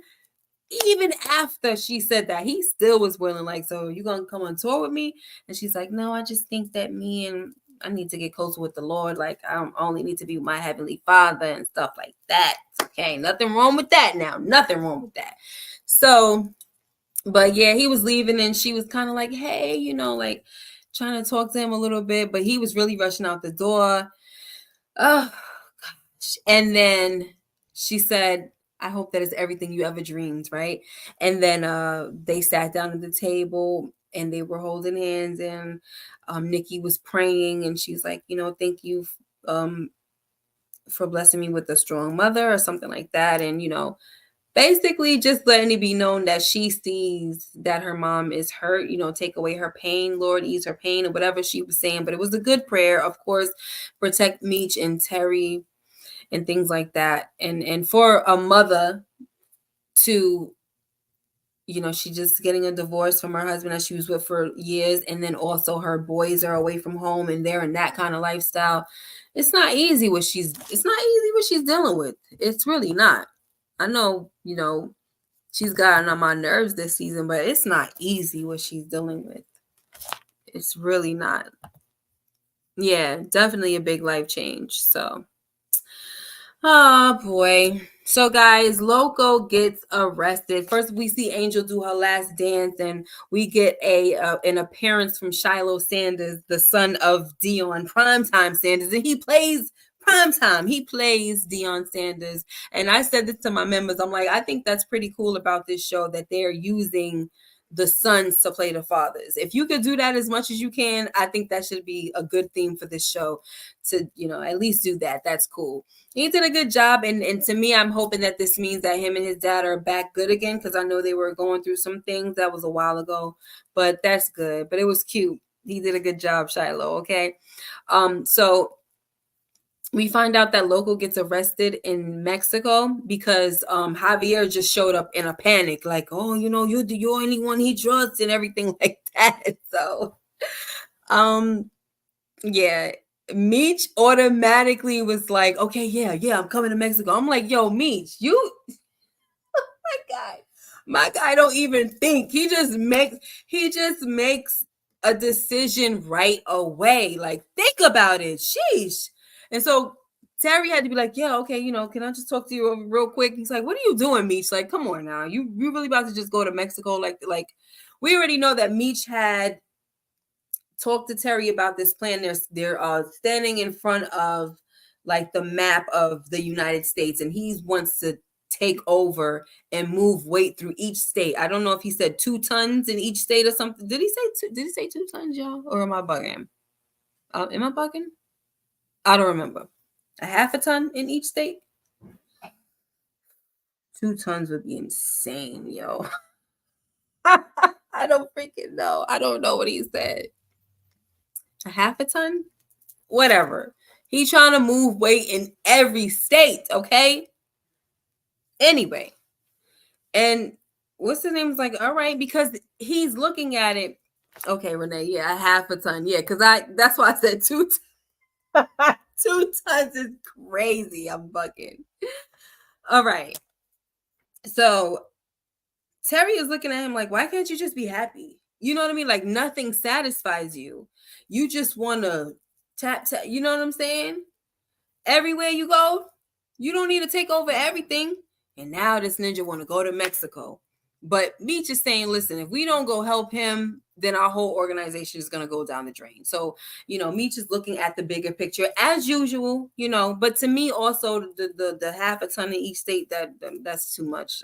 after she said that, he still was willing. Like, so you going to come on tour with me? And she's like, no, I just think that I need to get closer with the Lord. Like, I only need to be with my Heavenly Father and stuff like that. Okay, nothing wrong with that now. Nothing wrong with that. So, but yeah, he was leaving and she was kind of like, hey, you know, like trying to talk to him a little bit, but he was really rushing out the door. Oh, gosh. And then she said, I hope that is everything you ever dreamed, right? And then they sat down at the table and they were holding hands and Nikki was praying and she's like, you know, thank you for blessing me with a strong mother or something like that. And, you know, basically just letting it be known that she sees that her mom is hurt, you know, take away her pain, Lord, ease her pain, or whatever she was saying. But it was a good prayer, of course, protect Meech and Terry and things like that. And for a mother to, you know, she just getting a divorce from her husband that she was with for years, and then also her boys are away from home and they're in that kind of lifestyle. It's not easy what she's dealing with. It's really not. I know, you know, she's gotten on my nerves this season, but it's not easy what she's dealing with. It's really not. Yeah, definitely a big life change. So, oh boy. So guys, Loco gets arrested. First, we see Angel do her last dance, and we get an appearance from Shiloh Sanders, the son of Dion Primetime Sanders, and he plays Primetime. He plays Dion Sanders, and I said this to my members. I'm like, I think that's pretty cool about this show that they're using the sons to play the fathers. If you could do that as much as you can, I think that should be a good theme for this show. To, you know, at least do that. That's cool. He did a good job, and to me, I'm hoping that this means that him and his dad are back good again, because I know they were going through some things. That was a while ago, but that's good. But it was cute. He did a good job, Shiloh. Okay, so we find out that Loco gets arrested in Mexico because Javier just showed up in a panic, like, oh, you know, you're the only one he trusts and everything like that. So, yeah. Meech automatically was like, okay, yeah, I'm coming to Mexico. I'm like, yo, Meech, my guy don't even think. He just makes a decision right away. Like, think about it. Sheesh. And so Terry had to be like, yeah, okay, you know, can I just talk to you real quick? He's like, what are you doing, Meech? Like, come on now. You really about to just go to Mexico? Like we already know that Meech had talked to Terry about this plan. They're standing in front of like the map of the United States, and he wants to take over and move weight through each state. I don't know if he said 2 tons in each state or something. Did he say 2 tons, y'all? Or am I bugging? Am I bugging? I don't remember. A half a ton in each state? 2 tons would be insane, yo. I don't freaking know. I don't know what he said. A half a ton? Whatever. He trying to move weight in every state, okay? Anyway, and what's his name was like, all right, because he's looking at it. Okay, Renee, yeah, a half a ton. Yeah, because that's why I said 2 tons is crazy. I'm bugging. All right. So Terry is looking at him like, why can't you just be happy? You know what I mean? Like nothing satisfies you. You just want to tap. You know what I'm saying? Everywhere you go, you don't need to take over everything. And now this ninja want to go to Mexico. But Meech is saying, listen, if we don't go help him, then our whole organization is going to go down the drain. So, Meech is looking at the bigger picture as usual, but to me also the half a ton in each state, that's too much.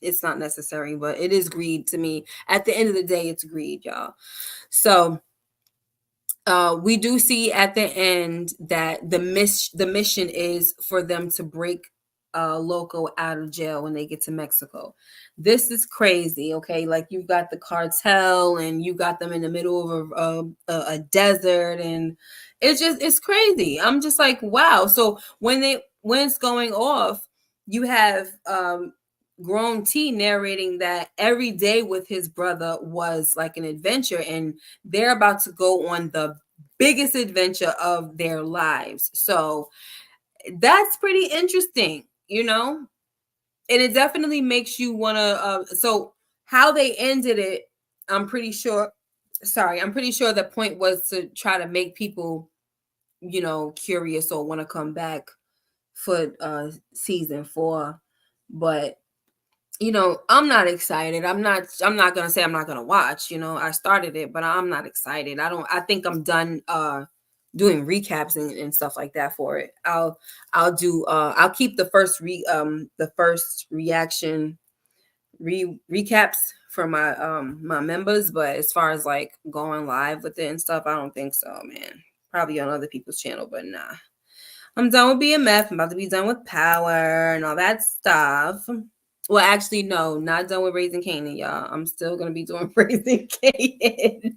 It's not necessary, but it is greed to me. At the end of the day, it's greed, y'all. So we do see at the end that the mission is for them to break Loco out of jail when they get to Mexico. This is crazy, okay? Like you've got the cartel and you got them in the middle of a desert, and it's crazy. I'm just like, wow. So when it's going off, you have Grown T narrating that every day with his brother was like an adventure, and they're about to go on the biggest adventure of their lives. So that's pretty interesting, and it definitely makes you want to so how they ended it, I'm pretty sure the point was to try to make people curious or want to come back for season 4. But I'm not excited. I'm not gonna say I'm not gonna watch. I started it, but I'm not excited. I think I'm done doing recaps and stuff like that for it. I'll keep the first reaction recaps for my members, but as far as like going live with it and stuff, I don't think so, man. Probably on other people's channel, but nah. I'm done with BMF. I'm about to be done with Power and all that stuff. Well, actually, no, not done with Raising Kanan, y'all. I'm still gonna be doing Raising Kanan.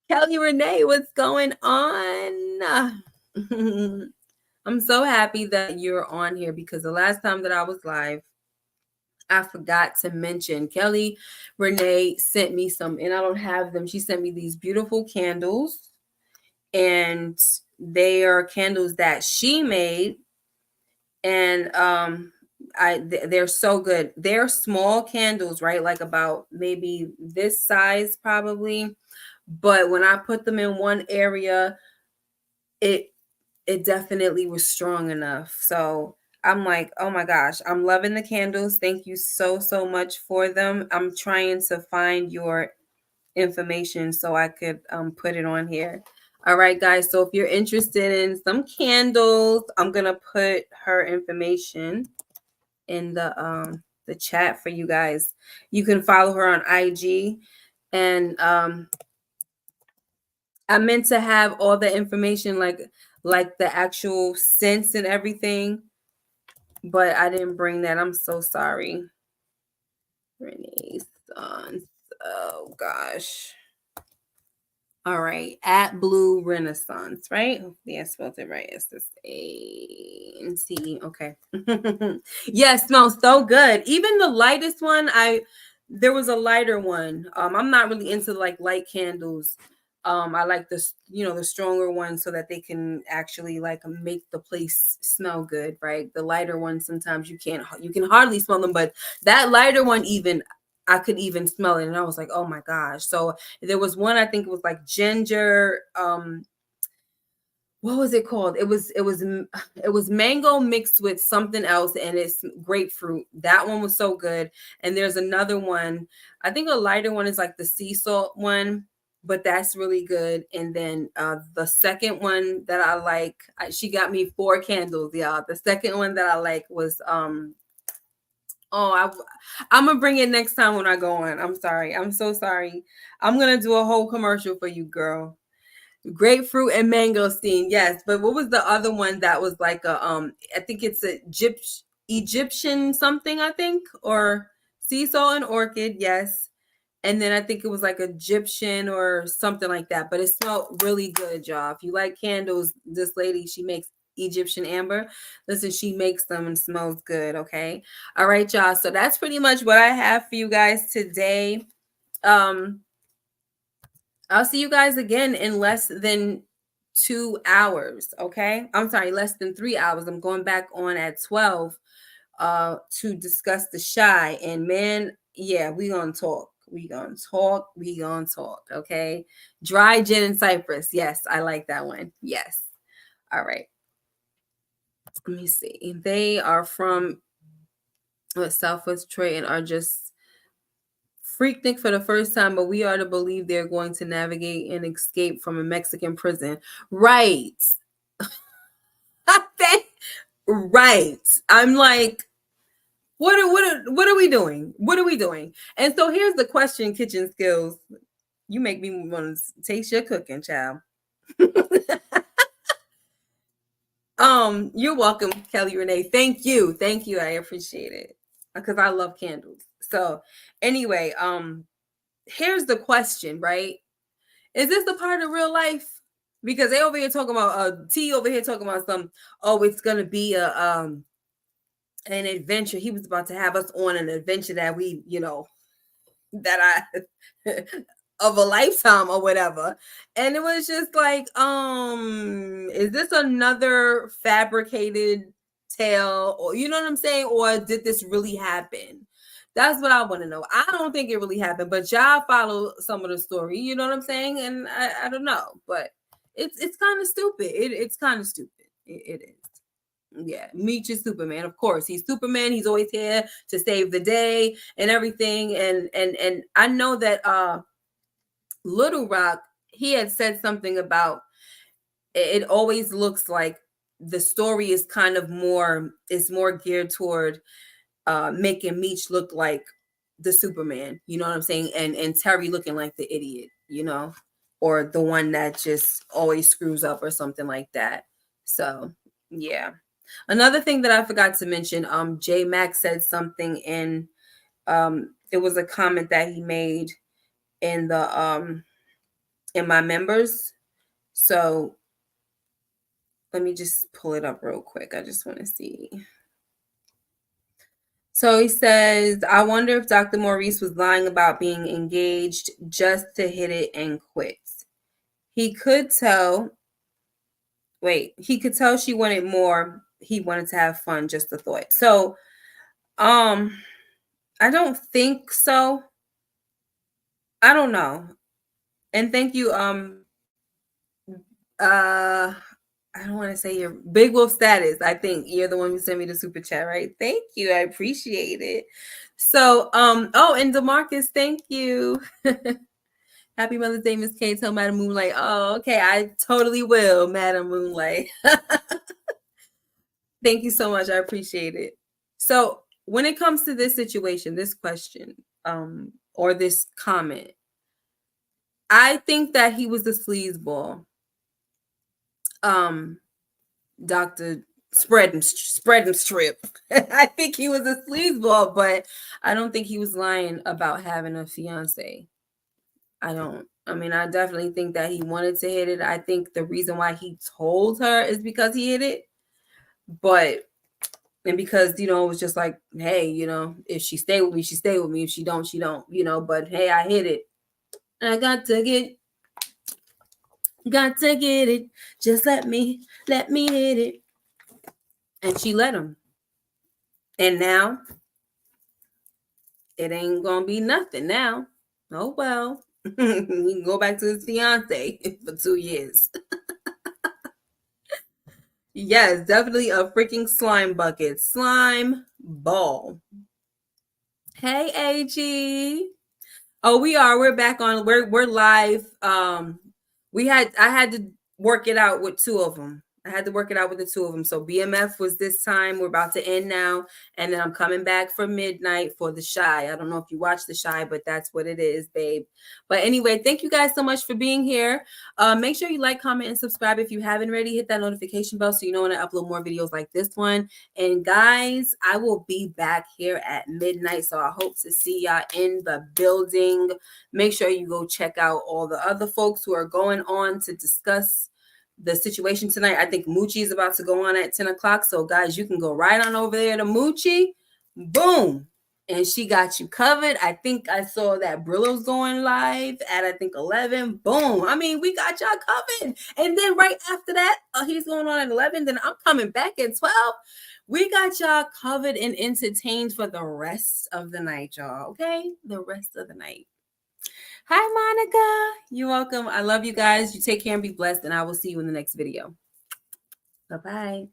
Kelly Renee, what's going on? I'm so happy that you're on here because the last time that I was live, I forgot to mention Kelly Renee sent me some, and I don't have them. She sent me these beautiful candles, and they are candles that she made, and they're so good. They're small candles, right? Like about maybe this size probably. But when I put them in one area, it definitely was strong enough. So I'm like, oh my gosh, I'm loving the candles. Thank you so much for them. I'm trying to find your information so I could put it on here. All right, guys. So if you're interested in some candles, I'm gonna put her information in the chat for you guys. You can follow her on IG, and I meant to have all the information like the actual scents and everything, but I didn't bring that. I'm so sorry. Renaissance. Oh gosh. All right, at Blue Renaissance, right? Hopefully I spelled it right. SSANC. Okay. Yeah, smells so good. Even the lightest one, there was a lighter one. I'm not really into like light candles. I like the stronger ones so that they can actually like make the place smell good, right? The lighter ones sometimes you can hardly smell them, but that lighter one even I could even smell it, and I was like, oh my gosh. So there was one, I think it was like ginger, what was it called? It was mango mixed with something else, and it's grapefruit. That one was so good. And there's another one, I think a lighter one is like the sea salt one, but that's really good. And then the second one that I like, she got me 4 candles, y'all. The second one that I like was I'm gonna bring it next time when I go on. I'm sorry. I'm so sorry. I'm gonna do a whole commercial for you, girl. Grapefruit and mangosteen, yes. But what was the other one that was like a I think it's a Egyptian something, I think, or sea salt and orchid, yes. And then I think it was like Egyptian or something like that. But it smelled really good, y'all. If you like candles, this lady, she makes Egyptian amber. Listen, she makes them and smells good, okay? All right, y'all. So that's pretty much what I have for you guys today. I'll see you guys again in less than 2 hours, okay? I'm sorry, less than 3 hours. I'm going back on at 12 to discuss the shy. And man, yeah, we gonna talk. We gonna talk, okay? Dry gin and cypress. Yes, I like that one. Yes. All right. Let me see. They are from Southwest Detroit and are just freaknik for the first time, but we are to believe they're going to navigate and escape from a Mexican prison. Right. Right. I'm like, what are we doing? What are we doing? And so here's the question, kitchen skills. You make me want to taste your cooking, child. You're welcome, Kelly Renee. Thank you. Thank you. I appreciate it. Because I love candles. So anyway, here's the question, right? Is this the part of real life? Because they over here talking about T over here talking about some, oh, it's gonna be an adventure. He was about to have us on an adventure that we, that I of a lifetime or whatever. And it was just like, is this another fabricated tale? Or you know what I'm saying? Or did this really happen? That's what I want to know. I don't think it really happened, but y'all follow some of the story. You know what I'm saying? And I don't know, but it's kind of stupid. It's kind of stupid. It is. Yeah, Meech is Superman. Of course, he's Superman. He's always here to save the day and everything. And I know that Little Rock, he had said something about it always looks like the story is kind of more geared toward making Meech look like the Superman, you know what I'm saying? And Terry looking like the idiot, or the one that just always screws up or something like that. So yeah. Another thing that I forgot to mention, J Max said something in it was a comment that he made in the in my members. So let me just pull it up real quick. I just want to see. So he says, I wonder if Dr. Maurice was lying about being engaged just to hit it and quit. He could tell she wanted more. He wanted to have fun, just a thought. So I don't think so. I don't know. And thank you, I don't want to say your Big Wolf status. I think you're the one who sent me the super chat, right? Thank you. I appreciate it. So, oh, and DeMarcus, thank you. Happy Mother's Day, Miss K. Tell Madam Moonlight. Oh, okay. I totally will, Madam Moonlight. Thank you so much. I appreciate it. So when it comes to this situation, this question, or this comment, I think that he was the sleazeball. Dr. Spread and Strip. I think he was a sleazeball, but I don't think he was lying about having a fiance. I don't. I mean, I definitely think that he wanted to hit it. I think the reason why he told her is because he hit it. And because, it was just like, hey, if she stay with me, she stay with me. If she don't, she don't, but hey, I hit it. I got to get it. Just let me hit it. And she let him. And now it ain't gonna be nothing now. Oh well. He can go back to his fiance for 2 years. Yes, definitely a freaking slime bucket. Slime ball. Hey, AG. Oh, we're back on. We're live. I had to work it out with two of them. I had to work it out with the two of them. So BMF was this time. We're about to end now. And then I'm coming back for midnight for the Shy. I don't know if you watch the Shy, but that's what it is, babe. But anyway, thank you guys so much for being here. Make sure you like, comment, and subscribe if you haven't already. Hit that notification bell so you know when I upload more videos like this one. And guys, I will be back here at midnight. So I hope to see y'all in the building. Make sure you go check out all the other folks who are going on to discuss the situation tonight. I think Moochie is about to go on at 10 o'clock. So guys, you can go right on over there to Moochie. Boom. And she got you covered. I think I saw that Brillo's going live at, I think, 11. Boom. I mean, we got y'all covered. And then right after that, he's going on at 11. Then I'm coming back at 12. We got y'all covered and entertained for the rest of the night, y'all. Okay? The rest of the night. Hi, Monica. You're welcome. I love you guys. You take care and be blessed, and I will see you in the next video. Bye-bye.